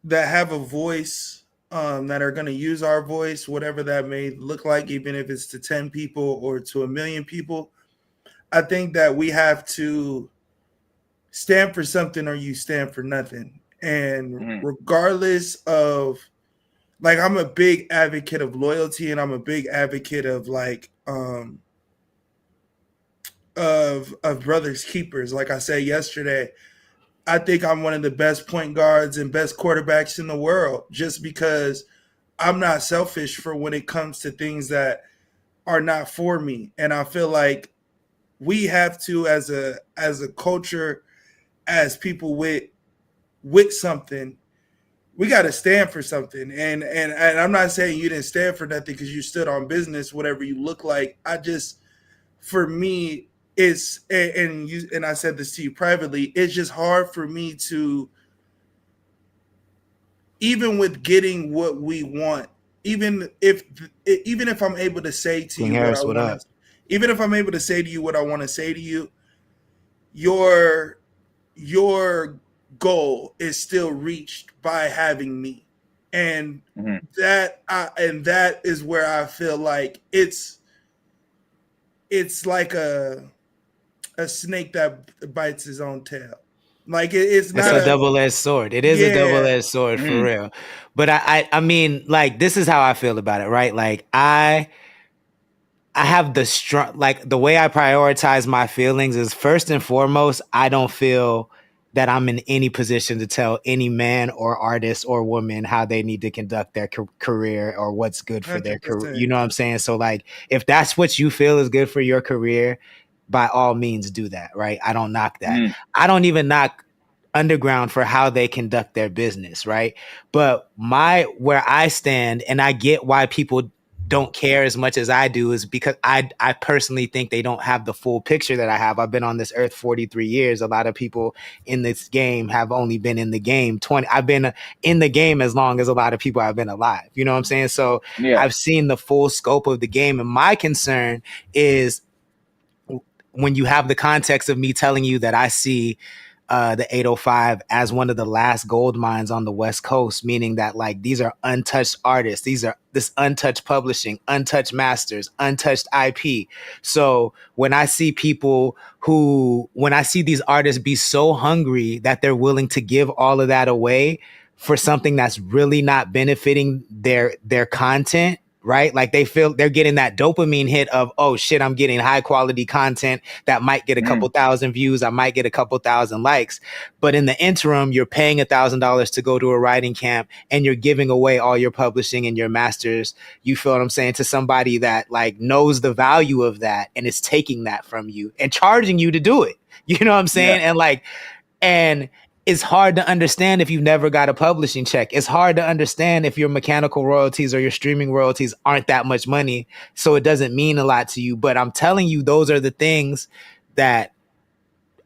that have a voice, that are going to use our voice, whatever that may look like, even if it's to 10 people or to 1 million people. I think that we have to stand for something or you stand for nothing. And regardless of, like, I'm a big advocate of loyalty, and I'm a big advocate of like of brothers keepers. Like I said yesterday, I think I'm one of the best point guards and best quarterbacks in the world, just because I'm not selfish for when it comes to things that are not for me. And I feel like we have to, as a culture, as people with something, we got to stand for something. And I'm not saying you didn't stand for nothing because you stood on business, whatever you look like. For me, it's, and I said this to you privately, it's just hard for me to, even with getting what we want, even if I'm able to say to King you Harris, what I want to, even if I'm able to say to you what I want to say to you, your goal is still reached by having me. And that is where I feel like it's like a snake that bites his own tail. Like it's not a double-edged sword. It is a double-edged sword for real. But I mean, like, this is how I feel about it, right? Like, I have the way I prioritize my feelings is, first and foremost, I don't feel that I'm in any position to tell any man or artist or woman how they need to conduct their career or what's good for 100%. Their career. You know what I'm saying? So, like, if that's what you feel is good for your career, by all means do that, right? I don't knock that. I don't even knock underground for how they conduct their business, right? But where I stand, and I get why people don't care as much as I do, is because I personally think they don't have the full picture that I have. I've been on this earth 43 years. A lot of people in this game have only been in the game 20. I've been in the game as long as a lot of people have been alive. You know what I'm saying? So I've seen the full scope of the game. And my concern is, when you have the context of me telling you that I see the 805 as one of the last gold mines on the West Coast, meaning that, like, these are untouched artists. These are this untouched publishing, untouched masters, untouched IP. So when I see these artists be so hungry that they're willing to give all of that away for something that's really not benefiting their content, right? Like they feel they're getting that dopamine hit of, oh shit, I'm getting high quality content that might get a couple thousand views. I might get a couple thousand likes. But in the interim, you're paying $1,000 to go to a writing camp and you're giving away all your publishing and your masters. You feel what I'm saying? To somebody that like knows the value of that and is taking that from you and charging you to do it. You know what I'm saying? Yeah. And like, and it's hard to understand if you've never got a publishing check. It's hard to understand if your mechanical royalties or your streaming royalties aren't that much money. So it doesn't mean a lot to you. But I'm telling you, those are the things that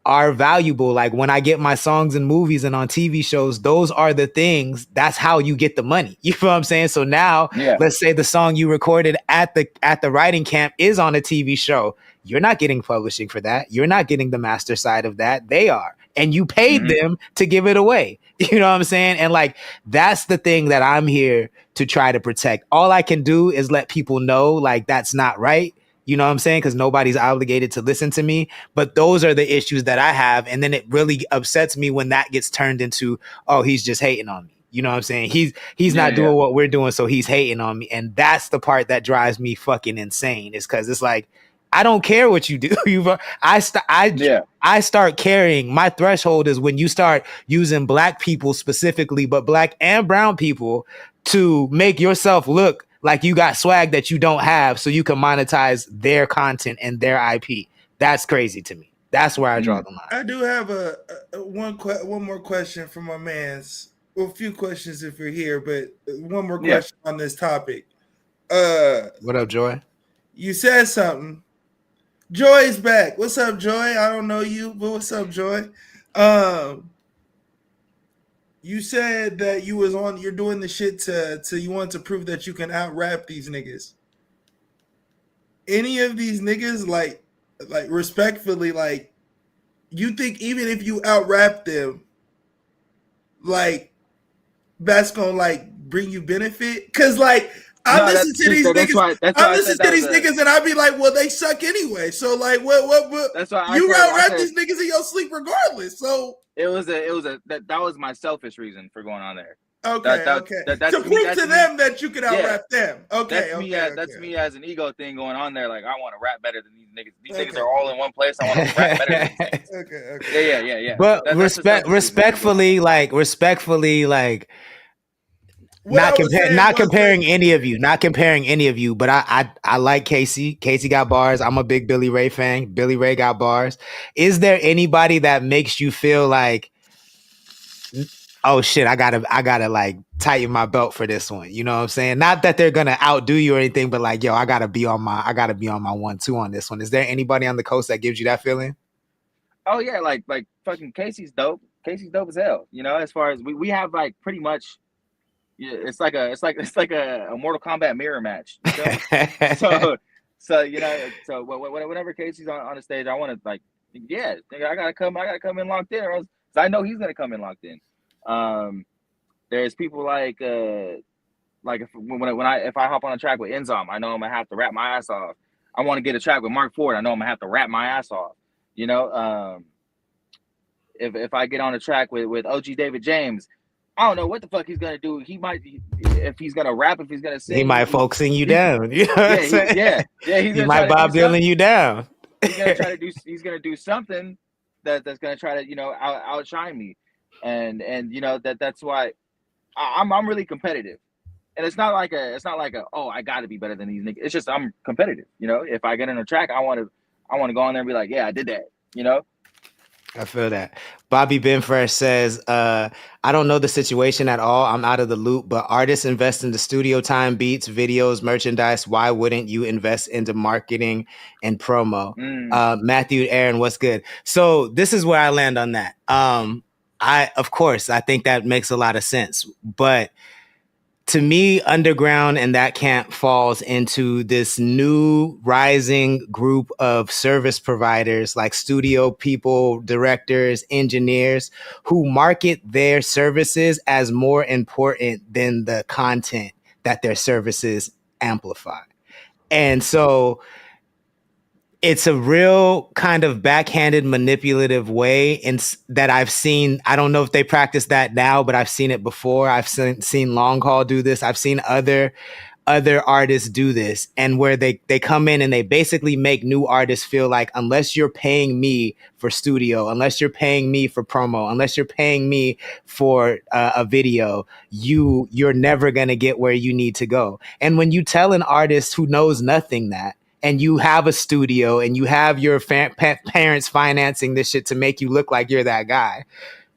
are valuable. Like when I get my songs in movies and on TV shows, those are the things. That's how you get the money. You feel what I'm saying? So now let's say the song you recorded at the writing camp is on a TV show. You're not getting publishing for that. You're not getting the master side of that. They are. And you paid them to give it away. You know what I'm saying? And like, that's the thing that I'm here to try to protect. All I can do is let people know like that's not right. You know what I'm saying? Because nobody's obligated to listen to me. But those are the issues that I have. And then it really upsets me when that gets turned into, oh, he's just hating on me. You know what I'm saying? He's not doing what we're doing, so he's hating on me. And that's the part that drives me fucking insane, is because it's like, I don't care what you do. I start caring. My threshold is when you start using black people specifically, but black and brown people, to make yourself look like you got swag that you don't have, so you can monetize their content and their IP. That's crazy to me. That's where I draw the line. I do have one more question for my man's. Well, a few questions if you're here, but one more question on this topic. What up, Joy? You said something. Joy's back. What's up, Joy? I don't know you, but what's up, Joy? You said that you're doing the shit to you want to prove that you can out rap these niggas. Any of these niggas, like respectfully, like, you think even if you out rap them, like, that's gonna like bring you benefit? Cause like, I listen to these niggas. I listen to these niggas, and I be like, well, they suck anyway. So like, what? That's why you out rap these niggas in your sleep regardless. So that was my selfish reason for going on there. Okay, to prove to them that you could out rap them. Okay, that's me as an ego thing going on there. Like, I want to rap better than these niggas. These niggas are all in one place. I want to rap better than these niggas. Okay. Yeah. But respectfully, not comparing any of you, but I like Casey. Casey got bars. I'm a big Billy Ray fan. Billy Ray got bars. Is there anybody that makes you feel like, oh shit, I gotta like tighten my belt for this one? You know what I'm saying? Not that they're gonna outdo you or anything, but like, yo, I gotta be on my 1-2 on this one. Is there anybody on the coast that gives you that feeling? Oh yeah, like fucking Casey's dope. Casey's dope as hell. You know, as far as we have like pretty much, it's like a Mortal Kombat mirror match. You know? so you know, so whenever Casey's on the stage, I want to like, yeah, I gotta come in locked in, or else I know he's gonna come in locked in. There's people like if I hop on a track with Enzom, I know I'm gonna have to rap my ass off. I want to get a track with Mark Ford, I know I'm gonna have to rap my ass off. You know, if I get on a track with OG David James, I don't know what the fuck he's gonna do. He might, if he's gonna rap, if he's gonna sing, he might folksing you down. You know what I'm saying? He might Bob Dylan you down. He's gonna do something that's gonna try to, you know, outshine me. And you know, that's why I'm really competitive, and it's not like a oh, I got to be better than these niggas. It's just I'm competitive. You know, if I get in a track, I want to go on there and be like, yeah, I did that. You know. I feel that. Bobby Benfresh says, I don't know the situation at all. I'm out of the loop, but artists invest in the studio time, beats, videos, merchandise. Why wouldn't you invest into marketing and promo? Matthew Aaron, what's good? So this is where I land on that. Of course, I think that makes a lot of sense. But to me, underground and that camp falls into this new rising group of service providers, like studio people, directors, engineers, who market their services as more important than the content that their services amplify. And so it's a real kind of backhanded, manipulative way that I've seen. I don't know if they practice that now, but I've seen it before. I've seen Long Haul do this. I've seen other other artists do this, and where they come in and they basically make new artists feel like, unless you're paying me for studio, unless you're paying me for promo, unless you're paying me for a video, you're never going to get where you need to go. And when you tell an artist who knows nothing that, and you have a studio and you have your parents financing this shit to make you look like you're that guy,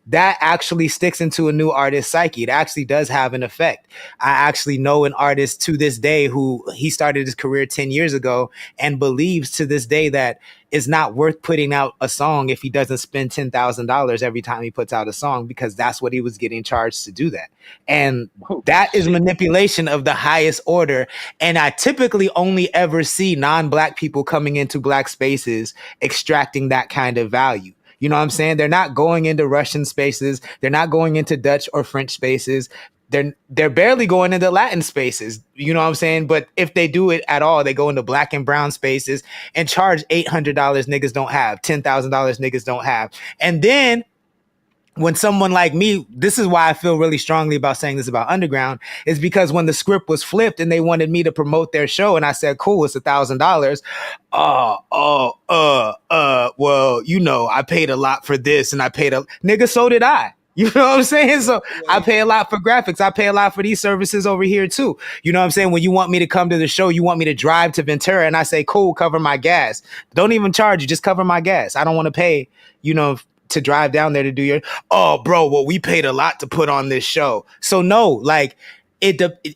that actually sticks into a new artist's psyche. It actually does have an effect. I actually know an artist to this day who he started his career 10 years ago and believes to this day that it's not worth putting out a song if he doesn't spend $10,000 every time he puts out a song, because that's what he was getting charged to do that. And that is manipulation of the highest order. And I typically only ever see non-Black people coming into Black spaces extracting that kind of value. You know what I'm saying? They're not going into Russian spaces. They're not going into Dutch or French spaces. They're barely going into Latin spaces. You know what I'm saying? But if they do it at all, they go into Black and brown spaces and charge $800 niggas don't have, $10,000 niggas don't have. And then when someone like me, this is why I feel really strongly about saying this about underground, is because when the script was flipped and they wanted me to promote their show and I said, cool, it's $1,000. Well, you know, I paid a lot for this and I paid a nigga, so did I. You know what I'm saying? So I pay a lot for graphics. I pay a lot for these services over here too. You know what I'm saying? When you want me to come to the show, you want me to drive to Ventura, and I say, cool, cover my gas. Don't even charge you, just cover my gas. I don't want to pay, you know, to drive down there to do your, oh bro, well, we paid a lot to put on this show. So no, like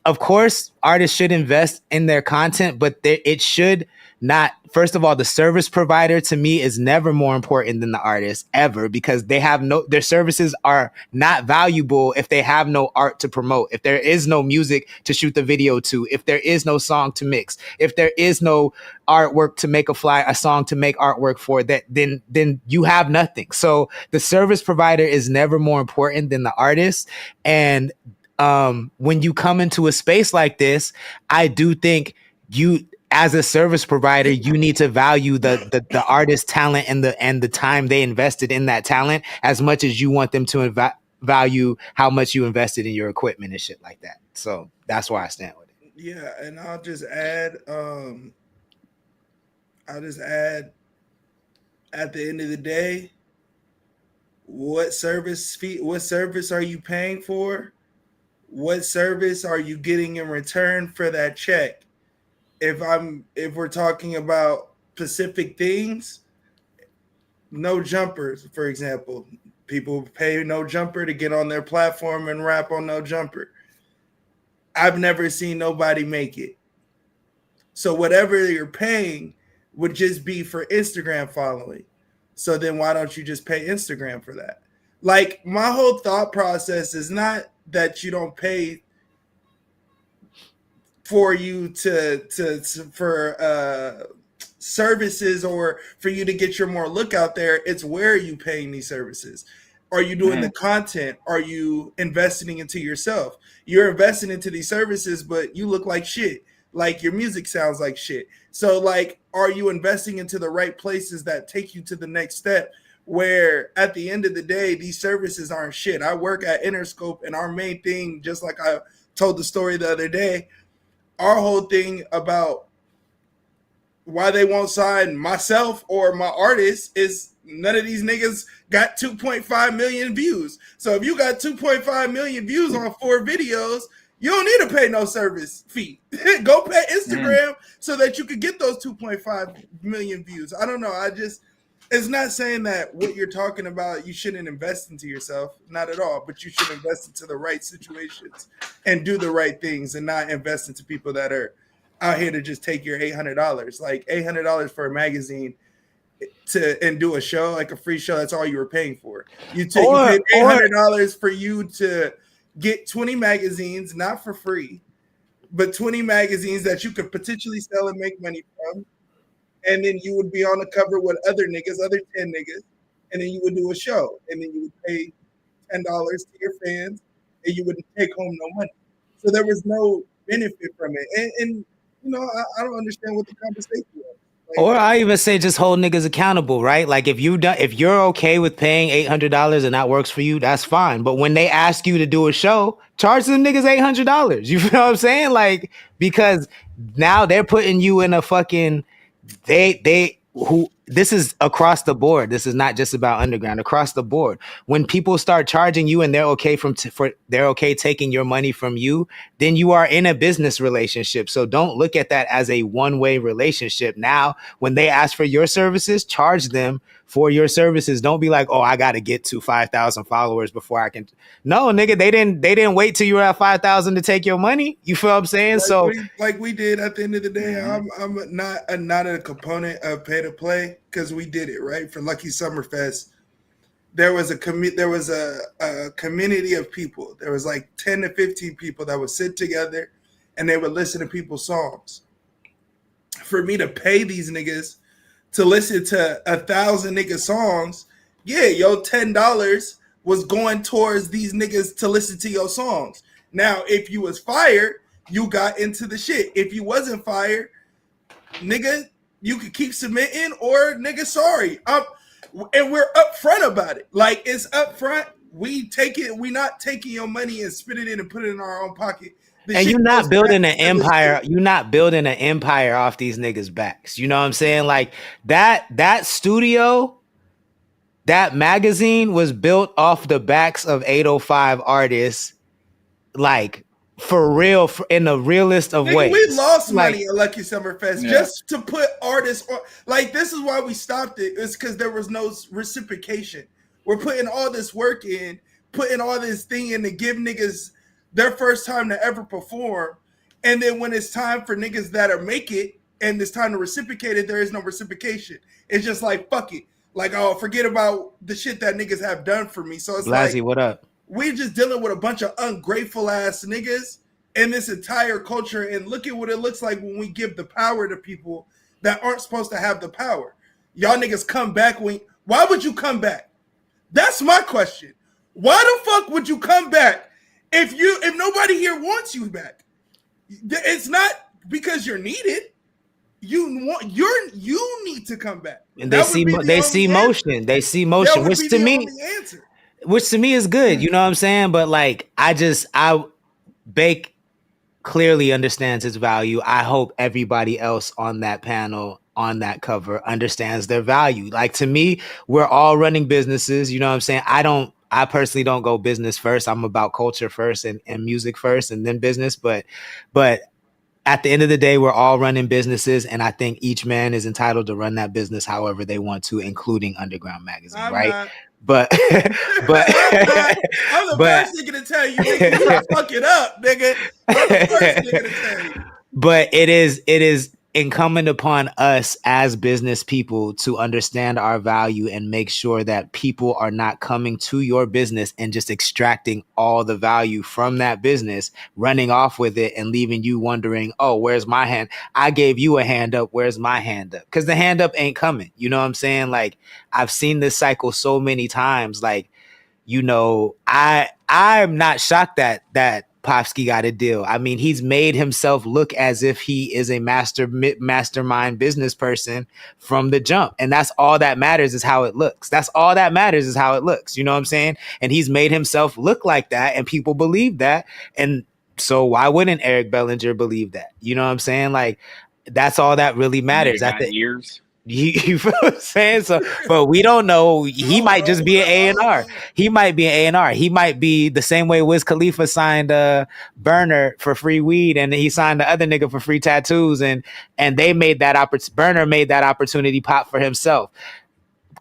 of course artists should invest in their content, but it should not. First of all, the service provider to me is never more important than the artist ever, because their services are not valuable if they have no art to promote, if there is no music to shoot the video to, if there is no song to mix, if there is no artwork to make a song to make artwork for that, then you have nothing. So the service provider is never more important than the artist. And when you come into a space like this, I do think you, as a service provider, you need to value the artist's talent and the time they invested in that talent as much as you want them to value how much you invested in your equipment and shit like that. So that's why I stand with it. Yeah, and I'll just add at the end of the day, what service are you paying for? What service are you getting in return for that check? If we're talking about specific things, No Jumpers, for example, people pay No Jumper to get on their platform and rap on No Jumper. I've never seen nobody make it. So whatever you're paying would just be for Instagram following. So then why don't you just pay Instagram for that? Like, my whole thought process is not that you don't pay for you for services or for you to get your more look out there. It's where are you paying these services? Are you doing the content? Are you investing into yourself? You're investing into these services, but you look like shit. Like, your music sounds like shit. So, like, are you investing into the right places that take you to the next step? Where at the end of the day, these services aren't shit. I work at Interscope, and our main thing, just like I told the story the other day, our whole thing about why they won't sign myself or my artists is none of these niggas got 2.5 million views. So if you got 2.5 million views on 4 videos, you don't need to pay no service fee. Go pay Instagram so that you could get those 2.5 million views. I don't know. It's not saying that what you're talking about, you shouldn't invest into yourself. Not at all. But you should invest into the right situations and do the right things and not invest into people that are out here to just take your $800. Like, $800 for a magazine and do a show, like a free show, that's all you were paying for. You paid $800 for you to get 20 magazines, not for free, but 20 magazines that you could potentially sell and make money from. And then you would be on the cover with other 10 niggas, and then you would do a show, and then you would pay $10 to your fans, and you wouldn't take home no money. So there was no benefit from it. And you know, I don't understand what the conversation was. Or I even say just hold niggas accountable, right? Like if you're okay with paying $800 and that works for you, that's fine. But when they ask you to do a show, charge them niggas $800. You feel what I'm saying? Like because now they're putting you in a fucking they who this is across the board. This is not just about underground. Across the board, when people start charging you and they're okay they're okay taking your money from you, then you are in a business relationship. So don't look at that as a one-way relationship. Now, when they ask for your services, charge them for your services. Don't be like, oh, I got to get to 5,000 followers before I can. No, nigga, they didn't wait till you were at 5,000 to take your money. You feel what I'm saying? Like we did at the end of the day. I'm not a component of pay to play because we did it right for Lucky Summerfest. There was a community of people. There was like 10 to 15 people that would sit together and they would listen to people's songs. For me to pay these niggas to listen to 1,000 nigga songs, yeah, yo, $10 was going towards these niggas to listen to your songs. Now, if you was fired, you got into the shit. If you wasn't fired, nigga, you could keep submitting or nigga, sorry. And we're upfront about it. Like it's upfront. We take it. We not taking your money and spit it in and put it in our own pocket. And you're not building an empire. You're not building an empire off these niggas' backs. You know what I'm saying? Like that studio, that magazine was built off the backs of 805 artists, like for real, in the realest of ways. We lost money at Lucky Summerfest just to put artists on. Like this is why we stopped it. It's because there was no reciprocation. We're putting all this work in, putting all this thing in to give niggas their first time to ever perform, and then when it's time for niggas that are make it and it's time to reciprocate it, there is no reciprocation. It's just like fuck it, like oh forget about the shit that niggas have done for me. So it's Blasey, like what up? We're just dealing with a bunch of ungrateful ass niggas in this entire culture, and look at what it looks like when we give the power to people that aren't supposed to have the power. Y'all niggas come back why would you come back? That's my question. Why the fuck would you come back? If nobody here wants you back, it's not because you're needed. You need to come back. And they see motion. They see motion, which to me is good. You know what I'm saying? But like, Bake clearly understands its value. I hope everybody else on that panel, on that cover, understands their value. Like to me, we're all running businesses. You know what I'm saying? I personally don't go business first. I'm about culture first and music first and then business. But at the end of the day, we're all running businesses. And I think each man is entitled to run that business however they want to, including Underground Magazine, right? Not. But I'm the first nigga to tell you, nigga, you fuck it up, nigga. I'm the first nigga to tell you. But it is incumbent upon us as business people to understand our value and make sure that people are not coming to your business and just extracting all the value from that business, running off with it and leaving you wondering, oh, where's my hand? I gave you a hand up. Where's my hand up? Because the hand up ain't coming. You know what I'm saying? Like I've seen this cycle so many times. Like, you know, I'm not shocked that Popsky got a deal. I mean, he's made himself look as if he is a mastermind business person from the jump. And that's all that matters is how it looks. That's all that matters is how it looks. You know what I'm saying? And he's made himself look like that and people believe that. And so why wouldn't Eric Bellinger believe that? You know what I'm saying? Like, that's all that really matters. Years. You feel what I'm saying? So, but we don't know. He might just be an A&R. He might be an A&R. He might be the same way Wiz Khalifa signed Burner for free weed, and he signed the other nigga for free tattoos, and they made that Burner made that opportunity pop for himself.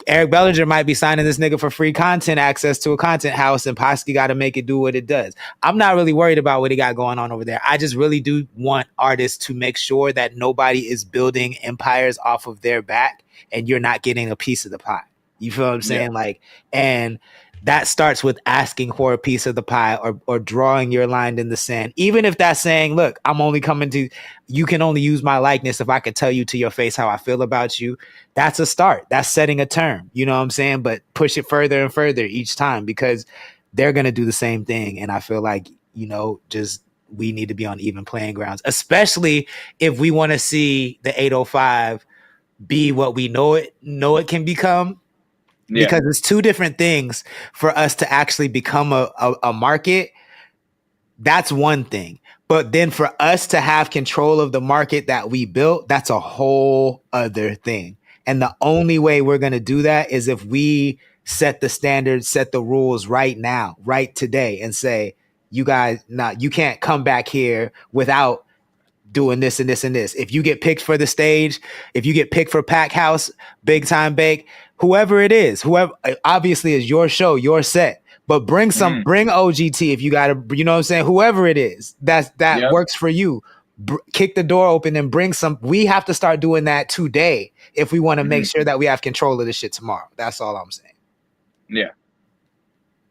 Eric Bellinger might be signing this nigga for free content access to a content house, and Posky got to make it do what it does. I'm not really worried about what he got going on over there. I just really do want artists to make sure that nobody is building empires off of their back and you're not getting a piece of the pie. You feel what I'm saying? Yeah. Like, and that starts with asking for a piece of the pie or drawing your line in the sand. Even if that's saying, look, I'm only coming to, you can only use my likeness if I could tell you to your face how I feel about you. That's a start. That's setting a term. You know what I'm saying? But push it further and further each time because they're going to do the same thing. And I feel like, you know, just we need to be on even playing grounds, especially if we want to see the 805 be what we know it can become. Yeah. Because it's two different things for us to actually become a market. That's one thing. But then for us to have control of the market that we built, that's a whole other thing. And the only way we're going to do that is if we set the standards, set the rules right now, right today, and say, you guys, you can't come back here without doing this and this and this. If you get picked for the stage, if you get picked for Pack House, Bigtime Bake, whoever it is, whoever, obviously is your show, your set, but bring bring OGT if you got to, you know what I'm saying? Whoever it is that works for you, kick the door open and bring some. We have to start doing that today if we want to make sure that we have control of this shit tomorrow. That's all I'm saying. Yeah.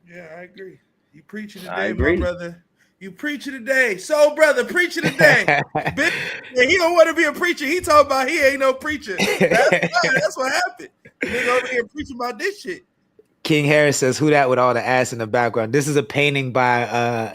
Yeah, I agree. You preaching today, my brother. You preaching today. Soul brother, preaching today. He don't want to be a preacher. He talking about he ain't no preacher. That's what happened. Nigga over here preaching about this shit. King Harris says, "Who that with all the ass in the background?" This is a painting by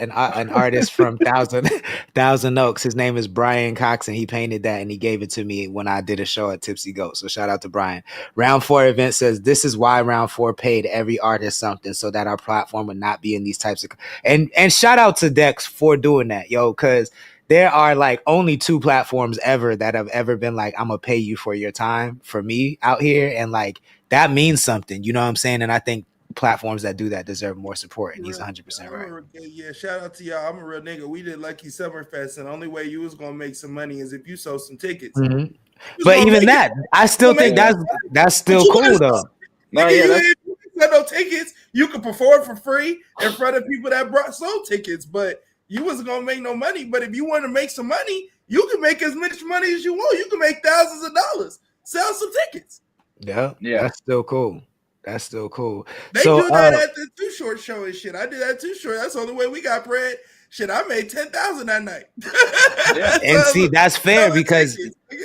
an artist from Thousand Oaks. His name is Brian Cox, and he painted that, and he gave it to me when I did a show at Tipsy Goat. So shout out to Brian. Round 4 event says, "This is why Round 4 paid every artist something so that our platform would not be in these types of..." And shout out to Dex for doing that, yo, because there are like only 2 platforms ever that have ever been like, "I'm gonna pay you for your time," for me out here, and like that means something, you know what I'm saying? And I think platforms that do that deserve more support, and he's 100% right. Yeah, shout out to y'all. I'm a real nigga. We did Lucky Summerfest, and the only way you was gonna make some money is if you sold some tickets. Mm-hmm. But even that, I still think that's still cool though. No, you got no tickets. You could perform for free in front of people that sold tickets, but you wasn't gonna make no money. But if you want to make some money, you can make as much money as you want. You can make thousands of dollars. Sell some tickets. Yeah, that's still cool. That's still cool. They do that at the Too Short show and shit. I did that Too Short. That's the only way we got bread. Shit, I made $10,000 that night. And see, that's fair because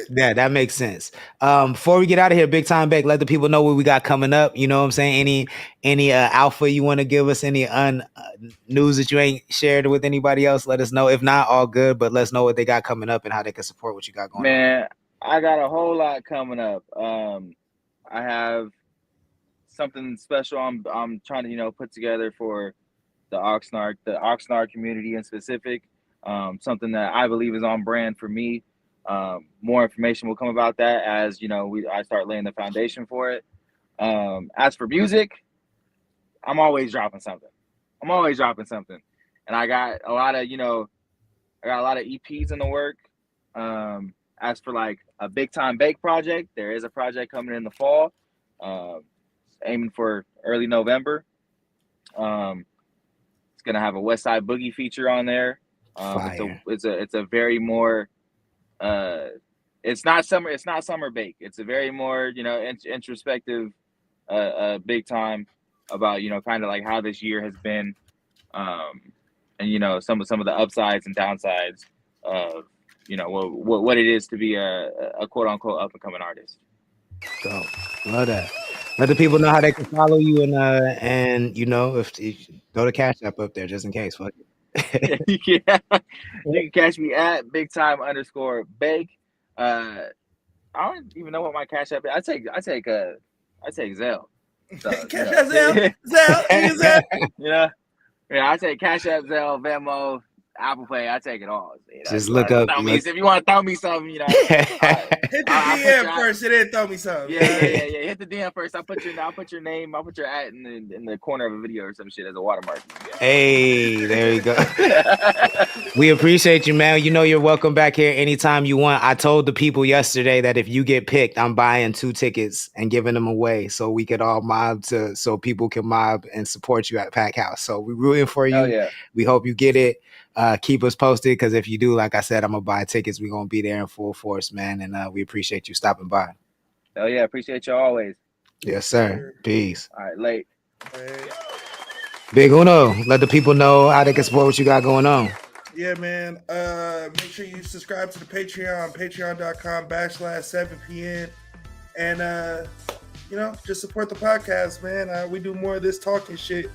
that makes sense. Before we get out of here, Bigtime Bake, let the people know what we got coming up. You know what I'm saying? Any alpha you want to give us? Any news that you ain't shared with anybody else? Let us know. If not, all good. But let's know what they got coming up and how they can support what you got going on. Man, I got a whole lot coming up. I have something special I'm trying to put together for the Oxnard community in specific. Something that I believe is on brand for me. More information will come about that as I start laying the foundation for it. As for music, I'm always dropping something. And I got a lot of EPs in the work. As for like a Bigtime Bake project, there is a project coming in the fall, aiming for early November. It's gonna have a West Side Boogie feature on there. It's a very more it's not summer bake. It's a very more introspective big time about kind of like how this year has been, and some of the upsides and downsides of what it is to be a quote unquote up and coming artist. So love that. Let the people know how they can follow you and if throw the Cash App up there just in case. Fuck it. Yeah, you can catch me at Bigtime_Bake. I don't even know what my Cash App is. I take Zelle. So, Cash App, Zelle. Yeah, I take Cash App, Zelle, Venmo, Apple Pay. I take it all. Just look up. If you want to throw me something, hit the DM first, and then throw me something. Yeah. Hit the DM first. I'll put your name. I'll put your ad in the corner of a video or some shit as a watermark. Yeah. Hey, there you go. We appreciate you, man. You're welcome back here anytime you want. I told the people yesterday that if you get picked, I'm buying 2 tickets and giving them away so we could all so people can mob and support you at Pack House. So we're rooting for you. Yeah. We hope you get it. Keep us posted because if you do, like I said, I'm gonna buy tickets. We're gonna be there in full force, man, and we appreciate you stopping by. Oh yeah, appreciate you always. Yes, sir. Peace. All right, late. Big Uno, let the people know how they can support what you got going on. Yeah, man. Make sure you subscribe to the Patreon, patreon.com/7pn, and just support the podcast, man. We do more of this talking shit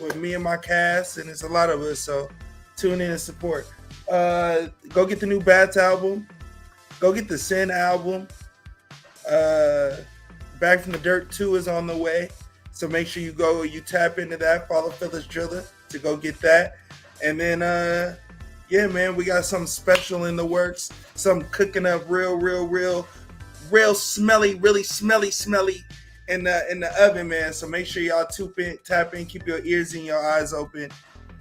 with me and my cast, and it's a lot of us, so tune in and support. Go get the new Bats album. Go get the Sin album. Back from the Dirt 2 is on the way. So make sure you tap into that. Follow Phyllis Driller to go get that. And then, yeah, man, we got something special in the works. Something cooking up real smelly, really smelly in the oven, man. So make sure y'all tap in, keep your ears and your eyes open.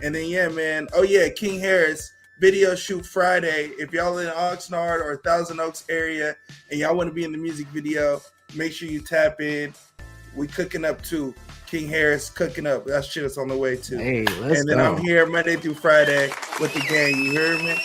And then, yeah, man. Oh, yeah, King Harris, video shoot Friday. If y'all in Oxnard or Thousand Oaks area and y'all want to be in the music video, make sure you tap in. We cooking up too. King Harris cooking up. That shit is on the way too. Hey, let's and then go. I'm here Monday through Friday with the gang. You heard me?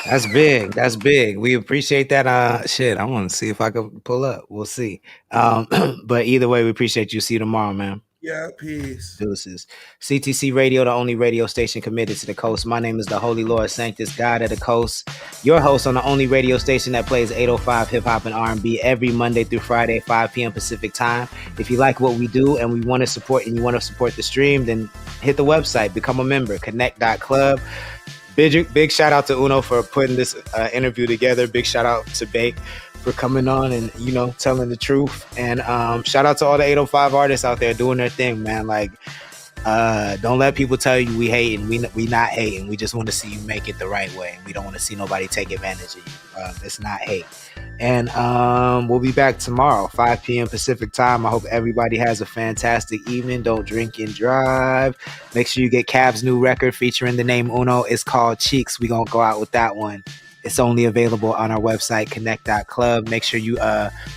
That's big. That's big. We appreciate that. Shit, I want to see if I could pull up. We'll see. But either way, we appreciate you. See you tomorrow, man. Yeah, peace. Deuces. CTC Radio, the only radio station committed to the coast. My name is the Holy Lord Sanctus, God of the Coast. Your host on the only radio station that plays 805 hip hop and R&B every Monday through Friday, 5 p.m. Pacific time. If you like what we do and we want to support and you want to support the stream, then hit the website, become a member, connect.club. Big shout out to Uno for putting this interview together. Big shout out to Bake for coming on and, you know, telling the truth. And shout out to all the 805 artists out there doing their thing, man. Like, don't let people tell you we hating. We not hating. We just want to see you make it the right way. We don't want to see nobody take advantage of you. It's not hate. And we'll be back tomorrow, 5 p.m. Pacific time. I hope everybody has a fantastic evening. Don't drink and drive. Make sure you get Cab's new record featuring the name Uno. It's called Cheeks. We're going to go out with that one. It's only available on our website, connect.club. Make sure you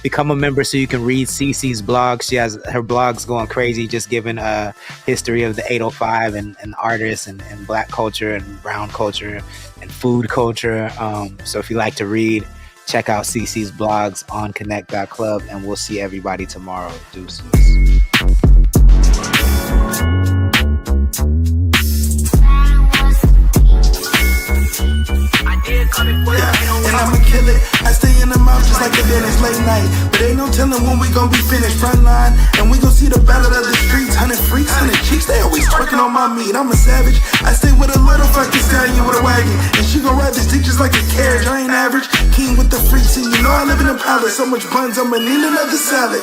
become a member so you can read Cece's blog. She has her blogs going crazy, just giving a history of the 805 and artists and black culture and brown culture and food culture. So if you like to read, check out Cece's blogs on connect.club, and we'll see everybody tomorrow. Deuces. And I'ma kill it. I stay in the mouth just like a dentist late night. But ain't no telling when we gon' be finished. Front line, and we gon' see the battle of the streets. 100 freaks, 100 cheeks, they always twerking on my meat. I'm a savage. I stay with a little fucking stallion with a wagon. And she gon' ride this dick just like a carriage. I ain't average. King with the freaks, and you know I live in a palace. So much buns, I'ma need another salad.